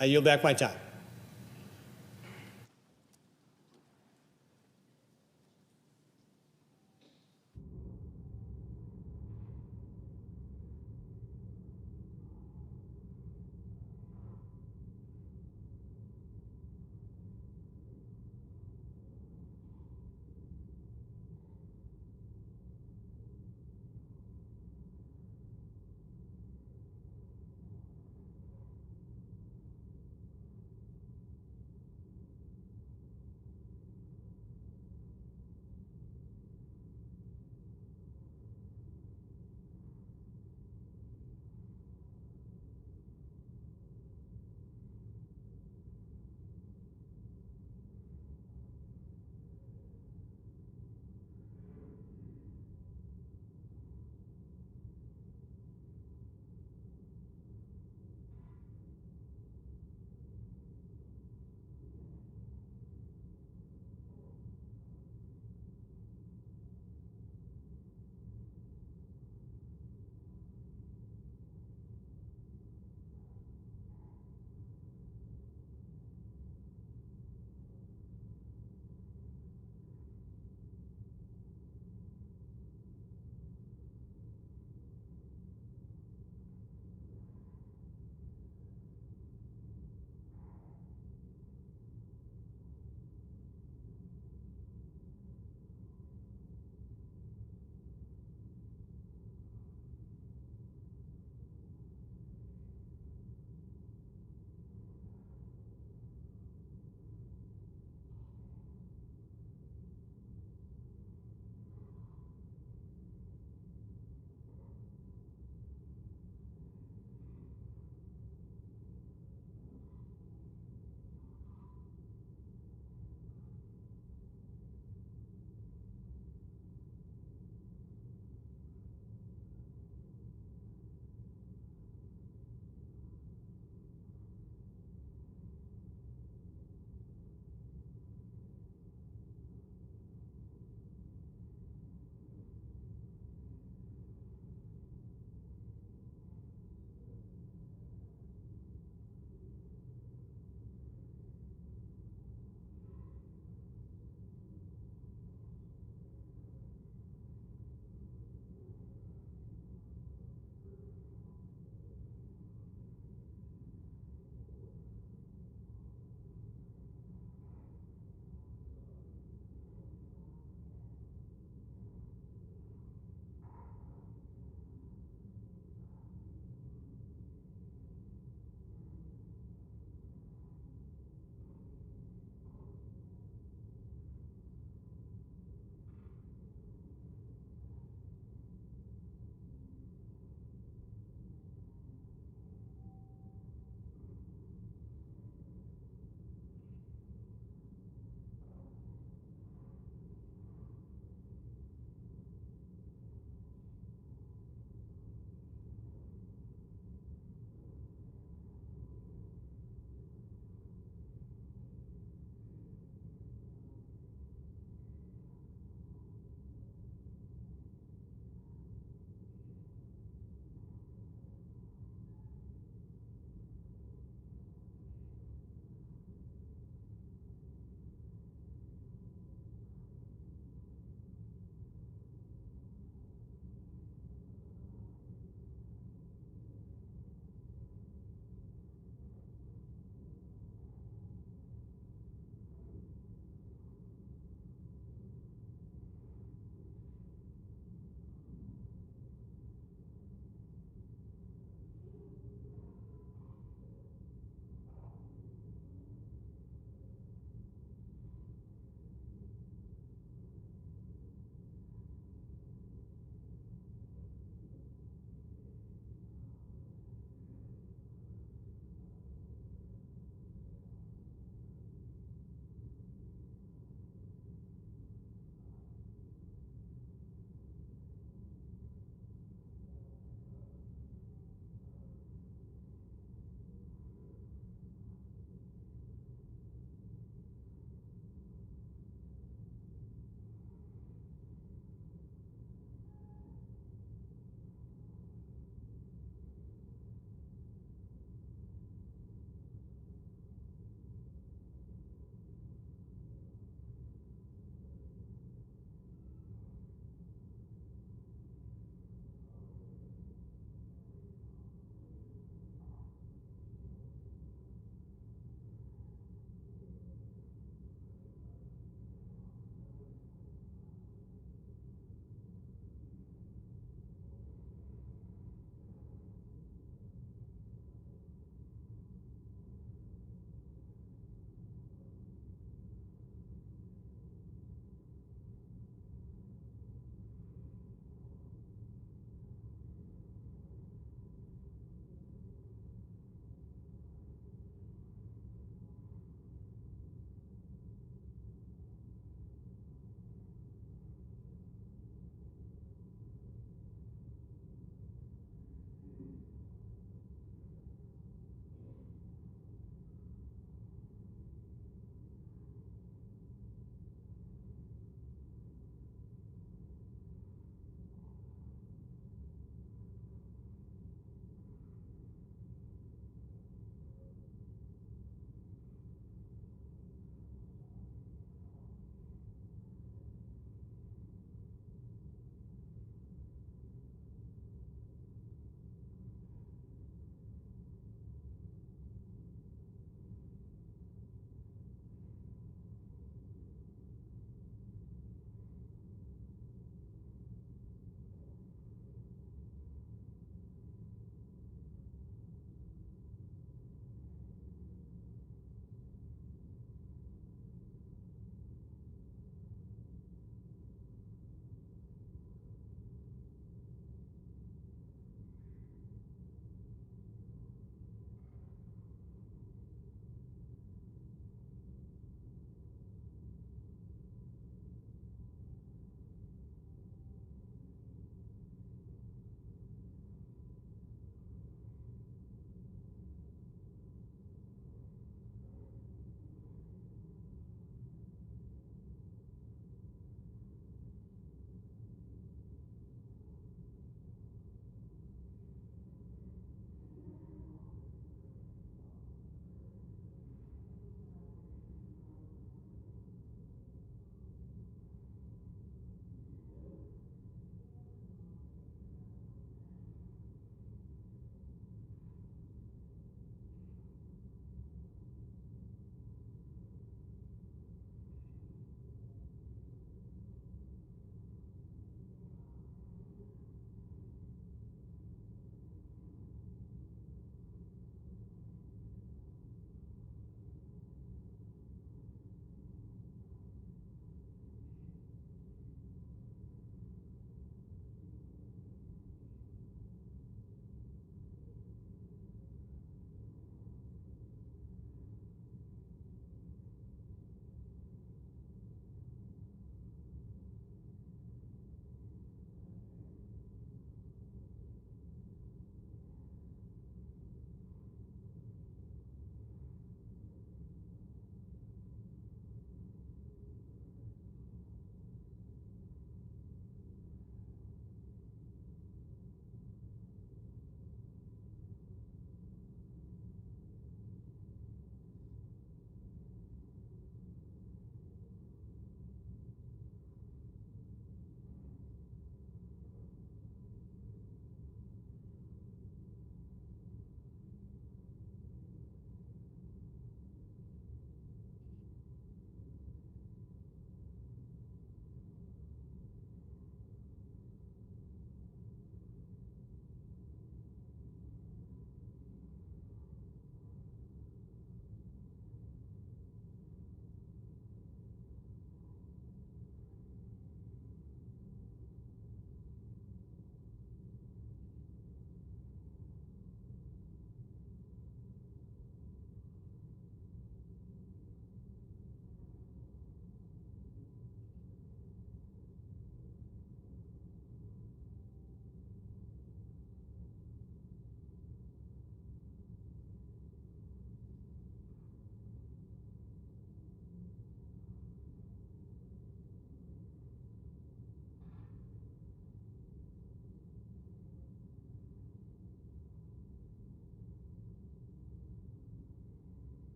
I yield back my time.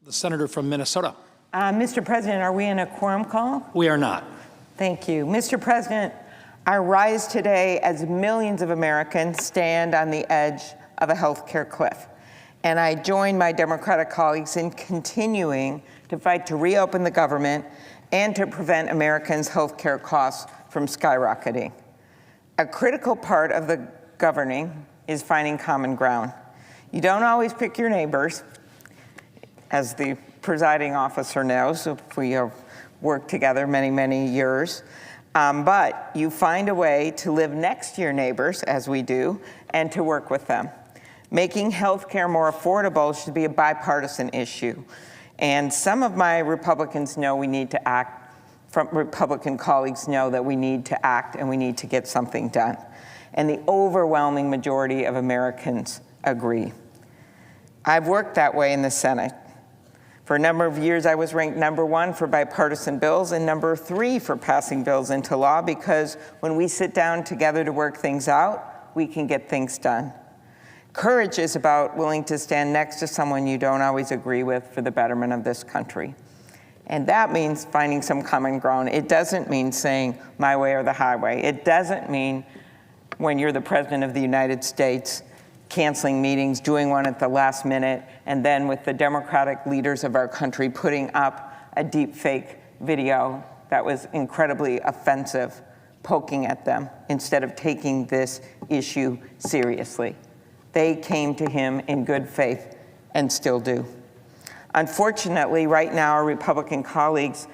The senator from Minnesota. Mr. President, are we in a quorum call? We are not. Thank you. Mr. President, I rise today as millions of Americans stand on the edge of a healthcare cliff. And I join my Democratic colleagues in continuing to fight to reopen the government and to prevent Americans' healthcare costs from skyrocketing. A critical part of the governing is finding common ground. You don't always pick your neighbors, as the presiding officer knows, if we have worked together many, many years. But you find a way to live next to your neighbors, as we do, and to work with them. Making healthcare more affordable should be a bipartisan issue. And some of my Republicans know we need to act, Republican colleagues know that we need to act and we need to get something done. And the overwhelming majority of Americans agree. I've worked that way in the Senate. For a number of years, I was ranked #1 for bipartisan bills and #3 for passing bills into law, because when we sit down together to work things out, we can get things done. Courage is about willing to stand next to someone you don't always agree with for the betterment of this country. And that means finding some common ground. It doesn't mean saying my way or the highway. It doesn't mean, when you're the President of the United States, canceling meetings, doing one at the last minute, and then with the Democratic leaders of our country putting up a deep fake video that was incredibly offensive, poking at them, instead of taking this issue seriously. They came to him in good faith and still do. Unfortunately, right now, our Republican colleagues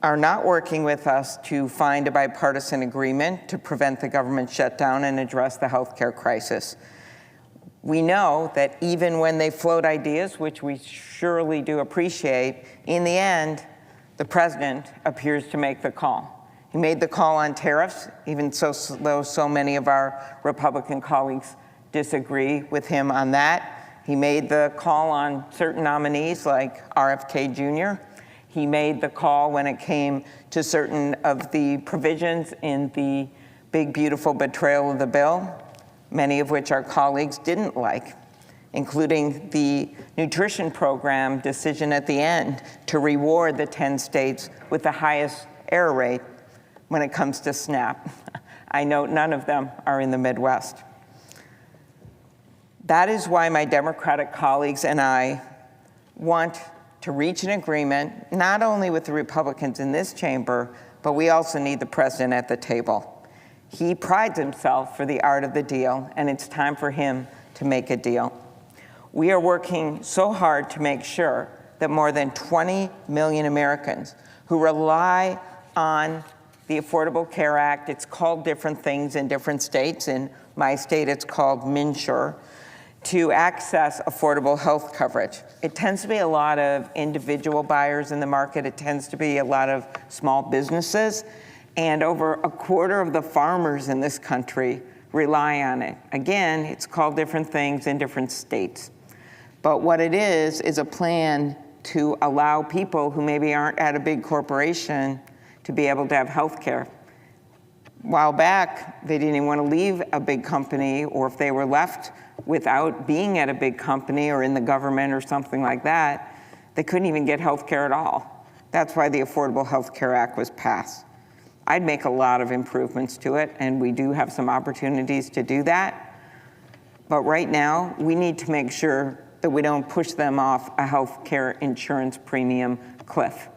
are not working with us to find a bipartisan agreement to prevent the government shutdown and address the healthcare crisis. We know that even when they float ideas, which we surely do appreciate, in the end, the president appears to make the call. He made the call on tariffs, even though so many of our Republican colleagues disagree with him on that. He made the call on certain nominees like RFK Jr. He made the call when it came to certain of the provisions in the big, beautiful betrayal of the bill, many of which our colleagues didn't like, including the nutrition program decision at the end to reward the 10 states with the highest error rate when it comes to SNAP. I know none of them are in the Midwest. That is why my Democratic colleagues and I want to reach an agreement, not only with the Republicans in this chamber, but we also need the president at the table. He prides himself for the art of the deal, and it's time for him to make a deal. We are working so hard to make sure that more than 20 million Americans who rely on the Affordable Care Act, it's called different things in different states. In my state, it's called MNsure, to access affordable health coverage. It tends to be a lot of individual buyers in the market. It tends to be a lot of small businesses. And over a quarter of the farmers in this country rely on it. Again, it's called different things in different states. But what it is a plan to allow people who maybe aren't at a big corporation to be able to have health care. A while back, they didn't even want to leave a big company, or if they were left without being at a big company or in the government or something like that, they couldn't even get health care at all. That's why the Affordable Health Care Act was passed. I'd make a lot of improvements to it, and we do have some opportunities to do that. But right now, we need to make sure that we don't push them off a health care insurance premium cliff.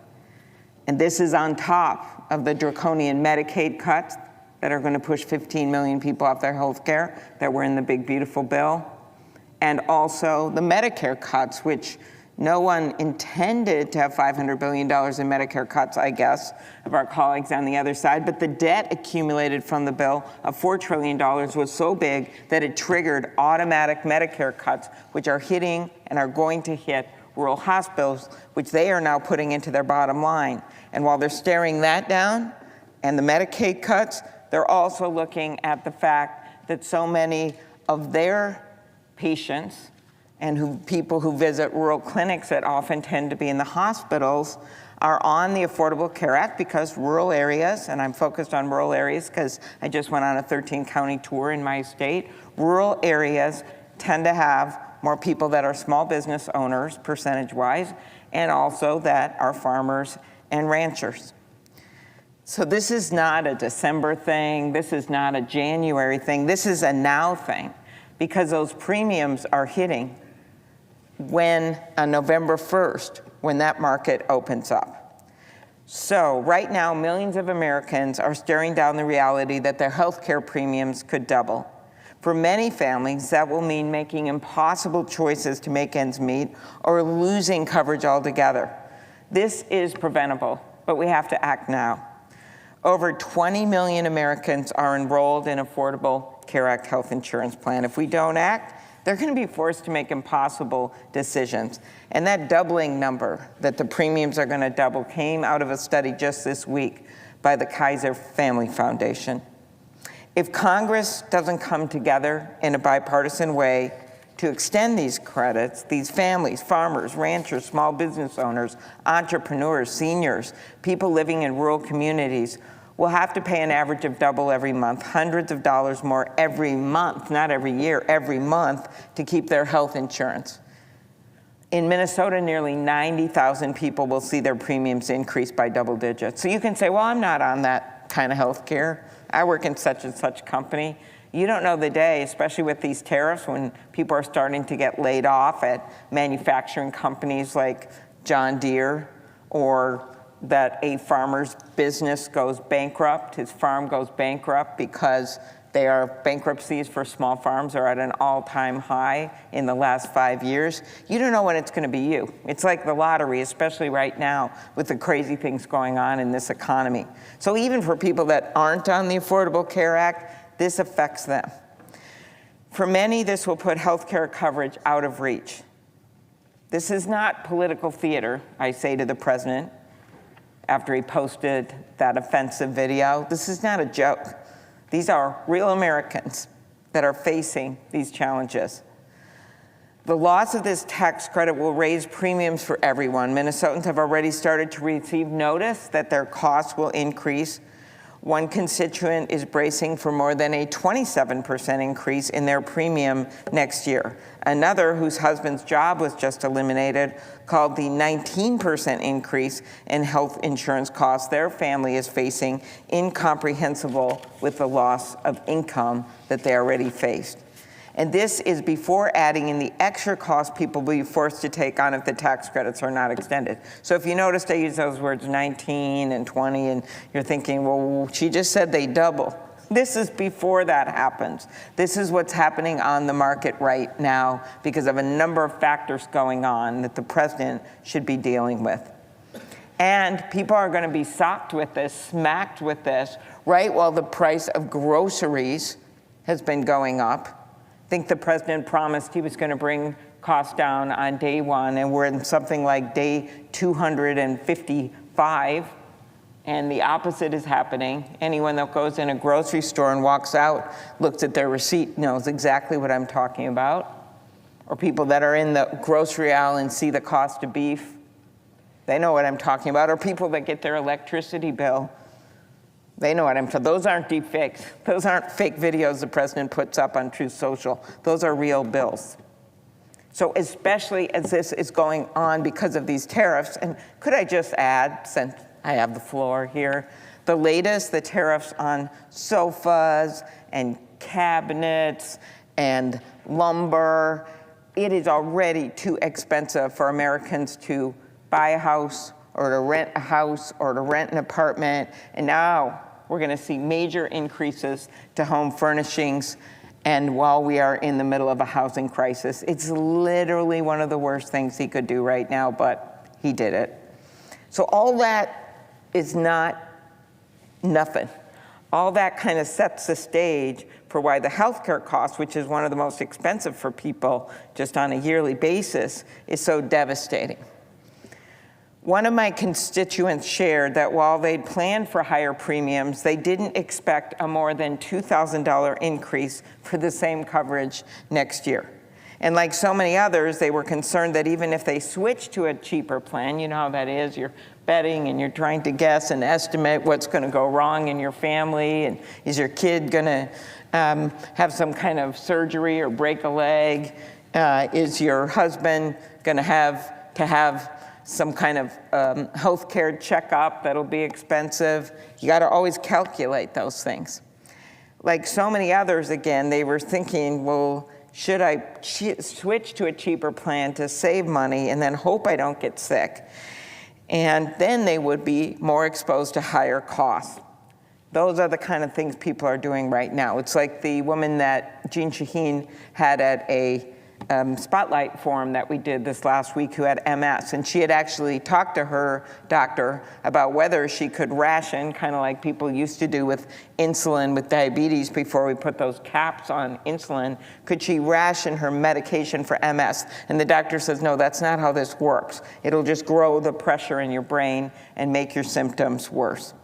And this is on top of the draconian Medicaid cuts that are going to push 15 million people off their health care that were in the big, beautiful bill, and also the Medicare cuts, which no one intended to have $500 billion in Medicare cuts, I guess, of our colleagues on the other side. But the debt accumulated from the bill of $4 trillion was so big that it triggered automatic Medicare cuts, which are hitting and are going to hit rural hospitals, which they are now putting into their bottom line. And while they're staring that down and the Medicaid cuts, they're also looking at the fact that so many of their patients and people who visit rural clinics that often tend to be in the hospitals are on the Affordable Care Act because rural areas, and I'm focused on rural areas because I just went on a 13-county tour in my state, rural areas tend to have more people that are small business owners, percentage-wise, and also that are farmers and ranchers. So this is not a December thing. This is not a January thing. This is a now thing, because those premiums are hitting on November 1st, when that market opens up. So right now, millions of Americans are staring down the reality that their health care premiums could double. For many families, that will mean making impossible choices to make ends meet or losing coverage altogether. This is preventable, but we have to act now. Over 20 million Americans are enrolled in Affordable Care Act health insurance plan. If we don't act, they're going to be forced to make impossible decisions. And that doubling number, that the premiums are going to double, came out of a study just this week by the Kaiser Family Foundation. If Congress doesn't come together in a bipartisan way to extend these credits, these families, farmers, ranchers, small business owners, entrepreneurs, seniors, people living in rural communities will have to pay an average of double every month, hundreds of dollars more every month, not every year, every month, to keep their health insurance. In Minnesota, nearly 90,000 people will see their premiums increase by double digits. So you can say, well, I'm not on that kind of health care. I work in such and such company. You don't know the day, especially with these tariffs, when people are starting to get laid off at manufacturing companies like John Deere, or that a farmer's business goes bankrupt, his farm goes bankrupt because bankruptcies for small farms are at an all-time high in the last 5 years. You don't know when it's going to be you. It's like the lottery, especially right now with the crazy things going on in this economy. So even for people that aren't on the Affordable Care Act, this affects them. For many, this will put health care coverage out of reach. This is not political theater, I say to the president after he posted that offensive video. This is not a joke. These are real Americans that are facing these challenges. The loss of this tax credit will raise premiums for everyone. Minnesotans have already started to receive notice that their costs will increase. One constituent is bracing for more than a 27% increase in their premium next year. Another, whose husband's job was just eliminated, called the 19% increase in health insurance costs their family is facing incomprehensible with the loss of income that they already faced. And this is before adding in the extra cost people will be forced to take on if the tax credits are not extended. So if you noticed, I use those words 19 and 20, and you're thinking, well, she just said they double. This is before that happens. This is what's happening on the market right now because of a number of factors going on that the president should be dealing with. And people are going to be socked with this, smacked with this, right while the price of groceries has been going up. I think the president promised he was going to bring costs down on day one, and we're in something like day 255, and the opposite is happening. Anyone that goes in a grocery store and walks out, looks at their receipt, knows exactly what I'm talking about. Or people that are in the grocery aisle and see the cost of beef, they know what I'm talking about. Or people that get their electricity bill, they know what I'm talking about. Those aren't deep fakes. Those aren't fake videos the president puts up on Truth Social. Those are real bills. So especially as this is going on because of these tariffs, and could I just add, since I have the floor here, the latest, the tariffs on sofas and cabinets and lumber, it is already too expensive for Americans to buy a house or to rent a house or to rent an apartment. And now we're going to see major increases to home furnishings. And while we are in the middle of a housing crisis, it's literally one of the worst things he could do right now, but he did it. So all that is not nothing. All that kind of sets the stage for why the healthcare cost, which is one of the most expensive for people just on a yearly basis, is so devastating. One of my constituents shared that while they'd planned for higher premiums, they didn't expect a more than $2,000 increase for the same coverage next year. And like so many others, they were concerned that even if they switched to a cheaper plan, you know how that is, you're betting and you're trying to guess and estimate what's going to go wrong in your family, and is your kid going to have some kind of surgery or break a leg? Is your husband going to have some kind of healthcare checkup that'll be expensive. You got to always calculate those things. Like so many others, again, they were thinking, well, should I switch to a cheaper plan to save money and then hope I don't get sick? And then they would be more exposed to higher costs. Those are the kind of things people are doing right now. It's like the woman that Jean Shaheen had at a spotlight forum that we did this last week who had MS. And she had actually talked to her doctor about whether she could ration, kind of like people used to do with insulin with diabetes before we put those caps on insulin. Could she ration her medication for MS? And the doctor says, no, that's not how this works. It'll just grow the pressure in your brain and make your symptoms worse.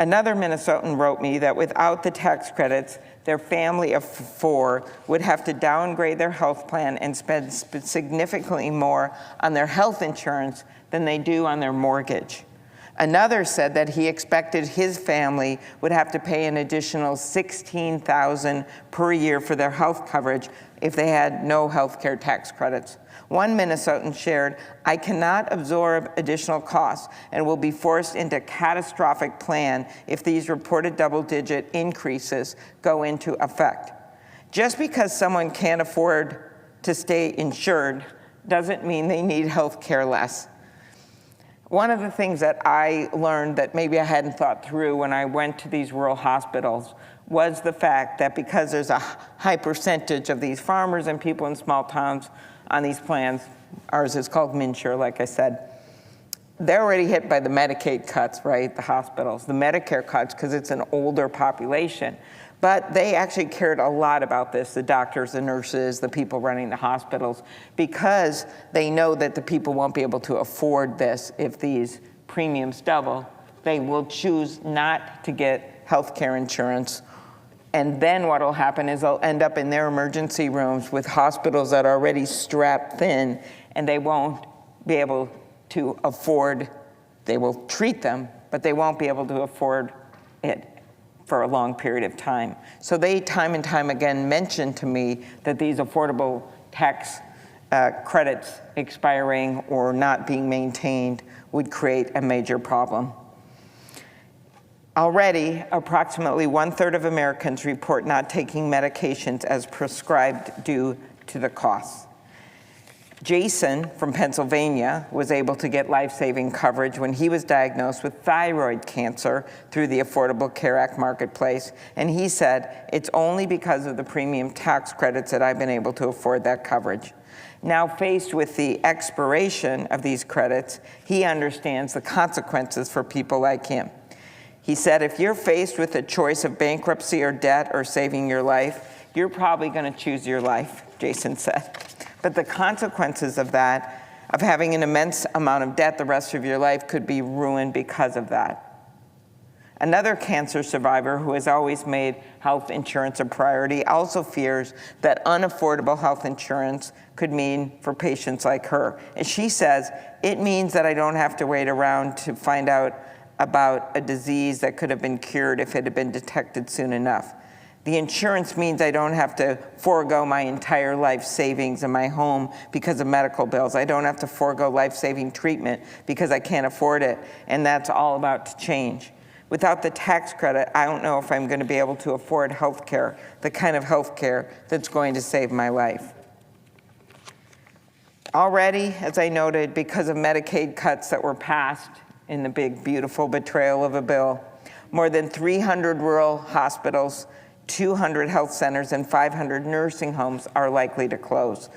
Another Minnesotan wrote me that without the tax credits, their family of 4 would have to downgrade their health plan and spend significantly more on their health insurance than they do on their mortgage. Another said that he expected his family would have to pay an additional $16,000 per year for their health coverage if they had no health care tax credits. One Minnesotan shared, I cannot absorb additional costs and will be forced into a catastrophic plan if these reported double-digit increases go into effect. Just because someone can't afford to stay insured doesn't mean they need health care less. One of the things that I learned that maybe I hadn't thought through when I went to these rural hospitals was the fact that because there's a high percentage of these farmers and people in small towns on these plans, ours is called MNsure, like I said, they're already hit by the Medicaid cuts, right, the hospitals, the Medicare cuts, because it's an older population. But they actually cared a lot about this, the doctors, the nurses, the people running the hospitals, because they know that the people won't be able to afford this if these premiums double. They will choose not to get health care insurance. And then what will happen is they'll end up in their emergency rooms with hospitals that are already strapped thin, and they won't be able to afford, they will treat them, but they won't be able to afford it for a long period of time. So they time and time again mentioned to me that these affordable tax credits expiring or not being maintained would create a major problem. Already, approximately 1/3 of Americans report not taking medications as prescribed due to the costs. Jason from Pennsylvania was able to get life-saving coverage when he was diagnosed with thyroid cancer through the Affordable Care Act marketplace, and he said, it's only because of the premium tax credits that I've been able to afford that coverage. Now faced with the expiration of these credits, he understands the consequences for people like him. He said, if you're faced with a choice of bankruptcy or debt or saving your life, you're probably going to choose your life, Jason said. But the consequences of that, of having an immense amount of debt the rest of your life, could be ruined because of that. Another cancer survivor who has always made health insurance a priority also fears that unaffordable health insurance could mean for patients like her. And she says, it means that I don't have to wait around to find out about a disease that could have been cured if it had been detected soon enough. The insurance means I don't have to forego my entire life savings in my home because of medical bills. I don't have to forego life-saving treatment because I can't afford it, and that's all about to change. Without the tax credit, I don't know if I'm going to be able to afford health care, the kind of health care that's going to save my life. Already, as I noted, because of Medicaid cuts that were passed in the big, beautiful betrayal of a bill, more than 300 rural hospitals, 200 health centers, and 500 nursing homes are likely to close.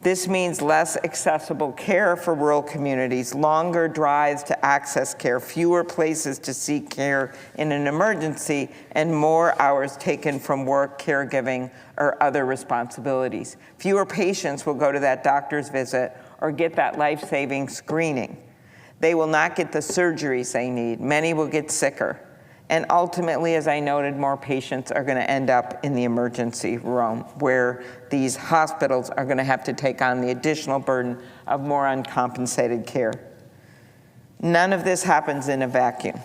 This means less accessible care for rural communities, longer drives to access care, fewer places to seek care in an emergency, and more hours taken from work, caregiving, or other responsibilities. Fewer patients will go to that doctor's visit or get that life-saving screening. They will not get the surgeries they need. Many will get sicker. And ultimately, as I noted, more patients are going to end up in the emergency room, where these hospitals are going to have to take on the additional burden of more uncompensated care. None of this happens in a vacuum.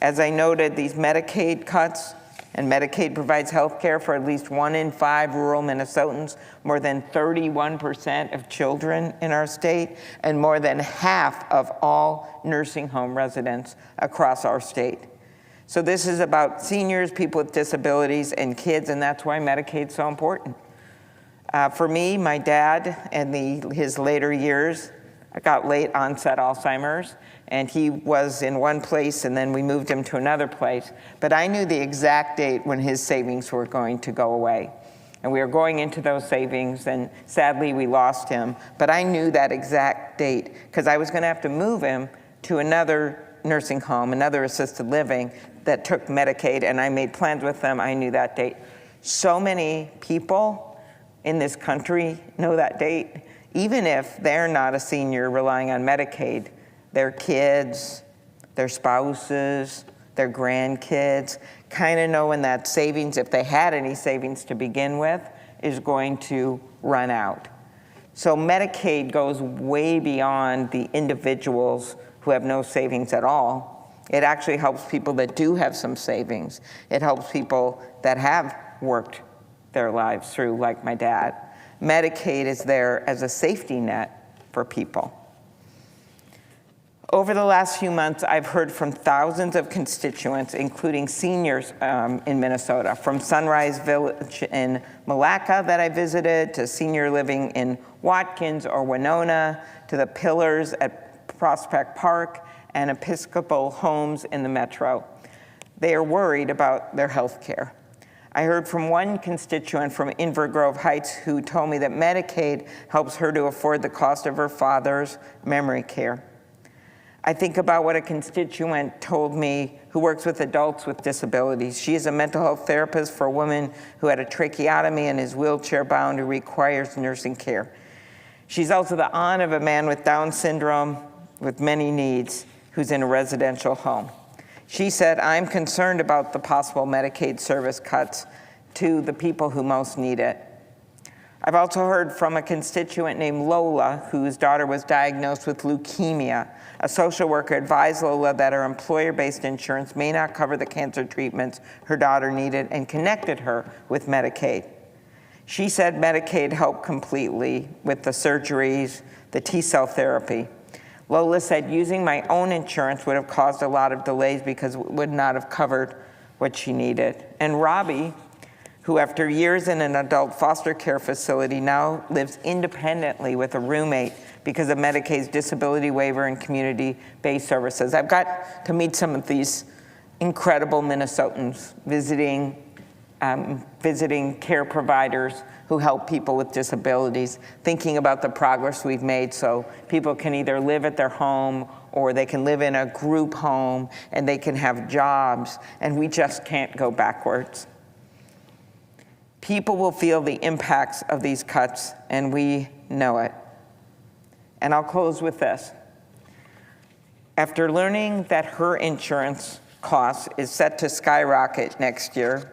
As I noted, these Medicaid cuts And Medicaid provides health care for at least 1 in 5 rural Minnesotans, more than 31% of children in our state, and more than half of all nursing home residents across our state. So this is about seniors, people with disabilities, and kids, and that's why Medicaid's so important. For me, my dad, in his later years, got late onset Alzheimer's, and he was in one place and then we moved him to another place. But I knew the exact date when his savings were going to go away. And we were going into those savings, and sadly we lost him. But I knew that exact date because I was going to have to move him to another nursing home, another assisted living that took Medicaid, and I made plans with them. I knew that date. So many people in this country know that date. Even if they're not a senior relying on Medicaid, their kids, their spouses, their grandkids kind of know when that savings, if they had any savings to begin with, is going to run out. So Medicaid goes way beyond the individuals who have no savings at all. It actually helps people that do have some savings. It helps people that have worked their lives through, like my dad. Medicaid is there as a safety net for people. Over the last few months, I've heard from thousands of constituents, including seniors in Minnesota, from Sunrise Village in Malacca that I visited, to senior living in Watkins or Winona, to the Pillars at Prospect Park, and Episcopal homes in the metro. They are worried about their health care. I heard from one constituent from Inver Grove Heights who told me that Medicaid helps her to afford the cost of her father's memory care. I think about what a constituent told me who works with adults with disabilities. She is a mental health therapist for a woman who had a tracheotomy and is wheelchair-bound who requires nursing care. She's also the aunt of a man with Down syndrome with many needs who's in a residential home. She said, "I'm concerned about the possible Medicaid service cuts to the people who most need it." I've also heard from a constituent named Lola, whose daughter was diagnosed with leukemia. A social worker advised Lola that her employer-based insurance may not cover the cancer treatments her daughter needed and connected her with Medicaid. She said Medicaid helped completely with the surgeries, the T-cell therapy. Lola said using my own insurance would have caused a lot of delays because it would not have covered what she needed. And Robbie, who after years in an adult foster care facility now lives independently with a roommate because of Medicaid's disability waiver and community-based services. I've got to meet some of these incredible Minnesotans visiting care providers who help people with disabilities, thinking about the progress we've made so people can either live at their home or they can live in a group home and they can have jobs, and we just can't go backwards. People will feel the impacts of these cuts, and we know it. And I'll close with this. After learning that her insurance cost is set to skyrocket next year,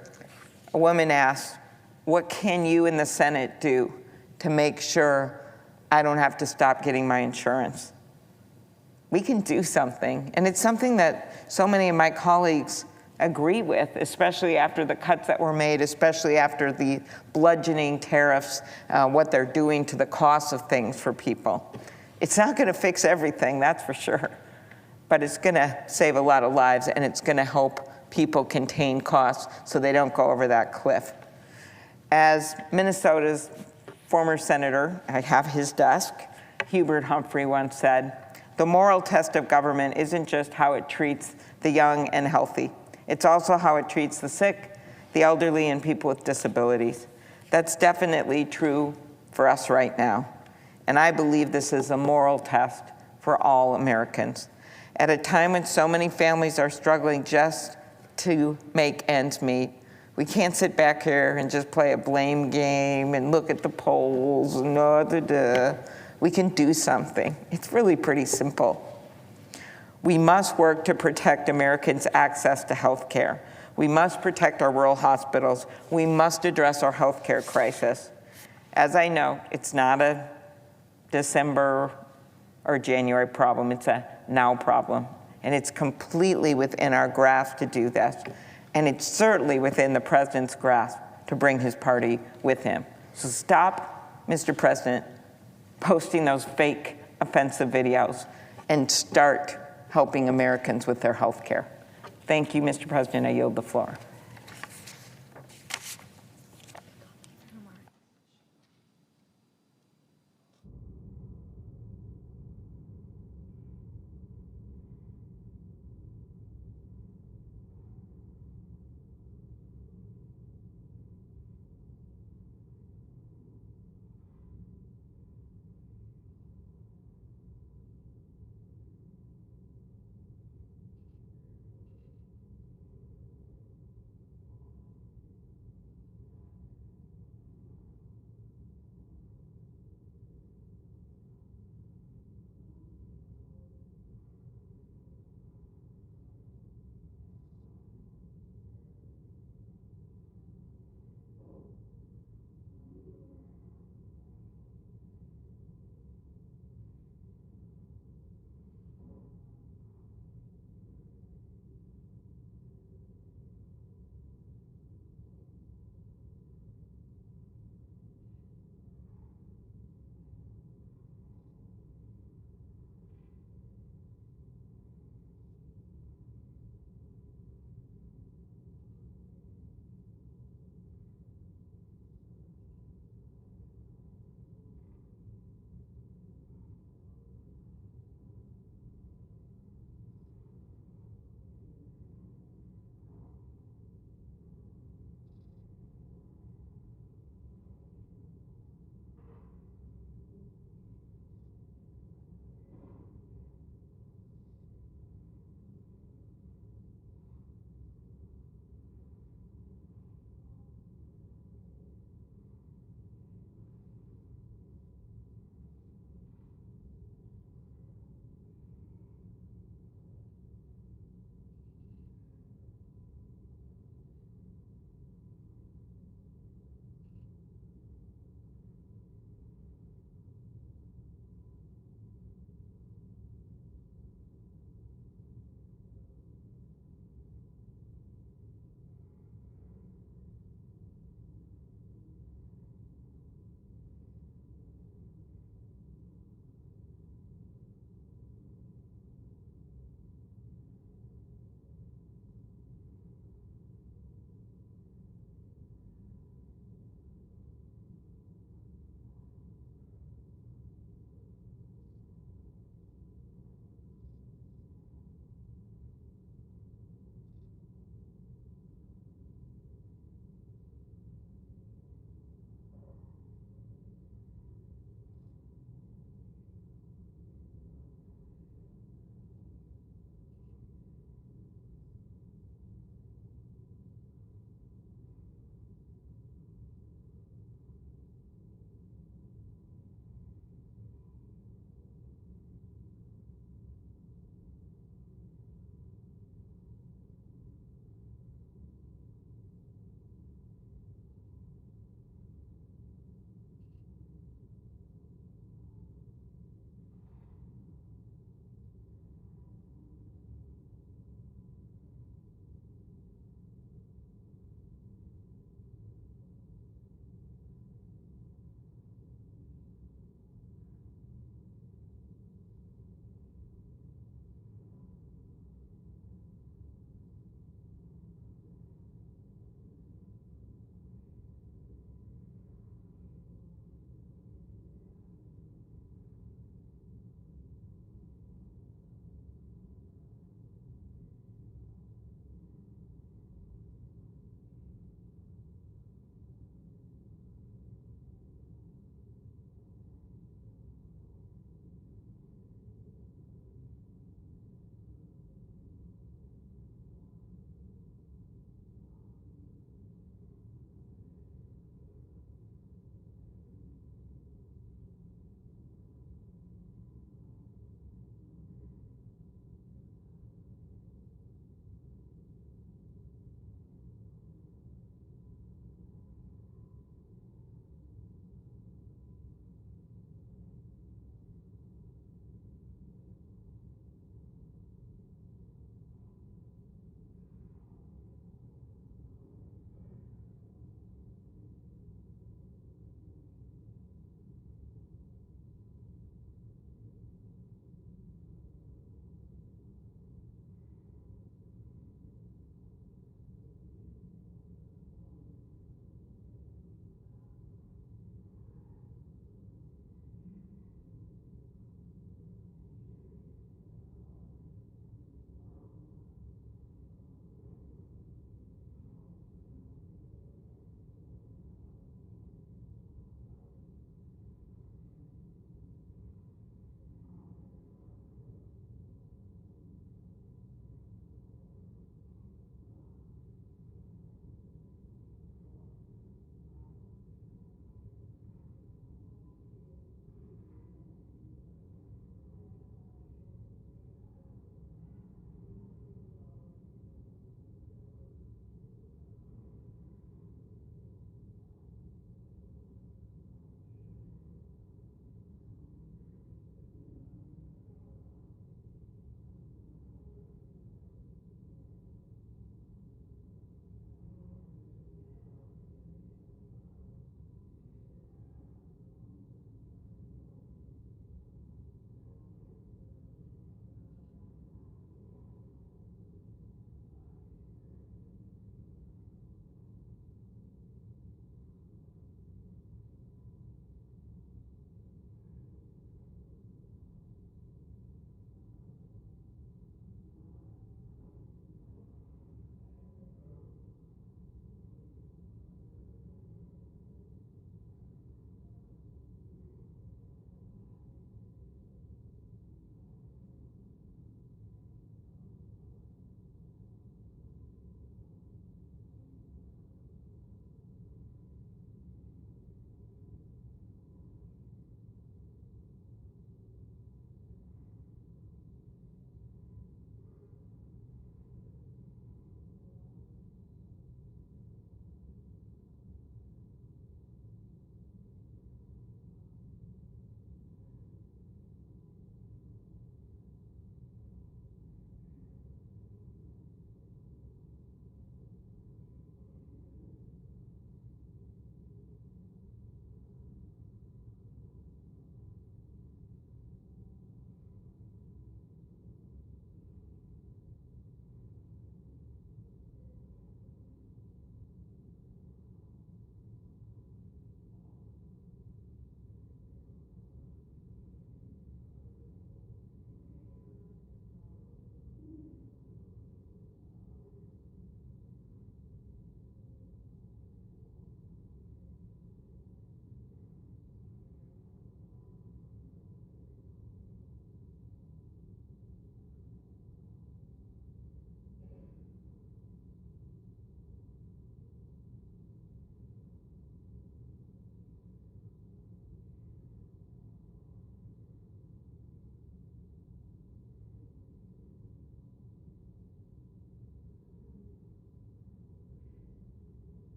a woman asked, "What can you in the Senate do to make sure I don't have to stop getting my insurance?" We can do something, and it's something that so many of my colleagues agree with, especially after the cuts that were made, especially after the bludgeoning tariffs, what they're doing to the cost of things for people. It's not going to fix everything, that's for sure, but it's going to save a lot of lives, and it's going to help people contain costs so they don't go over that cliff. As Minnesota's former senator, I have his desk, Hubert Humphrey once said, "The moral test of government isn't just how it treats the young and healthy. It's also how it treats the sick, the elderly, and people with disabilities." That's definitely true for us right now. And I believe this is a moral test for all Americans. At a time when so many families are struggling just to make ends meet, we can't sit back here and just play a blame game and look at the polls and We can do something. It's really pretty simple. We must work to protect Americans' access to health care. We must protect our rural hospitals. We must address our health care crisis. As I know, it's not a December or January problem. It's a now problem. And it's completely within our grasp to do this. and it's certainly within the president's grasp to bring his party with him. So stop, Mr. President, posting those fake offensive videos and start helping Americans with their health care. Thank you, Mr. President. I yield the floor.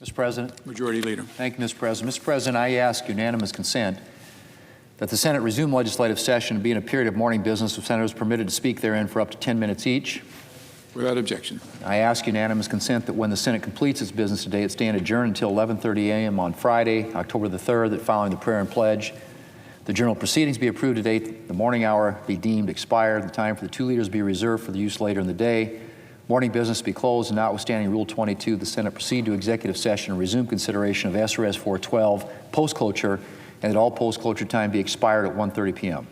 Mr. President. Majority Leader. Thank you, Mr. President. Mr. President, I ask unanimous consent that the Senate resume legislative session and be in a period of morning business with senators permitted to speak therein for up to 10 minutes each. Without objection. I ask unanimous consent that when the Senate completes its business today, it stand adjourned until 11:30 a.m. on Friday, October the 3rd, that following the prayer and pledge, the journal proceedings be approved today, the morning hour be deemed expired, the time for the 2 leaders be reserved for the use later in the day, morning business be closed, and notwithstanding Rule 22, the Senate proceed to executive session and resume consideration of SRS 412 post-cloture, and that all post-closure time be expired at 1:30 p.m.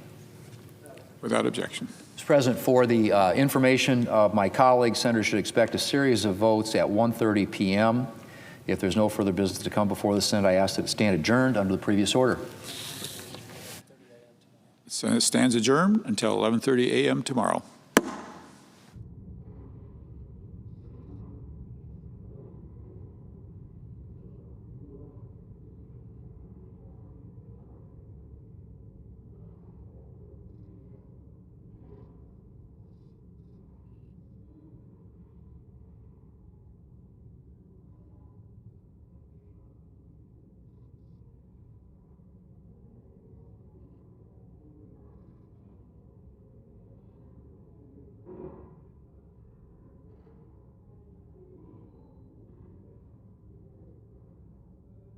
Without objection. Mr. President, for the information of my colleagues, senators should expect a series of votes at 1:30 p.m. If there's no further business to come before the Senate, I ask that it stand adjourned under the previous order. The Senate stands adjourned until 11:30 a.m. tomorrow.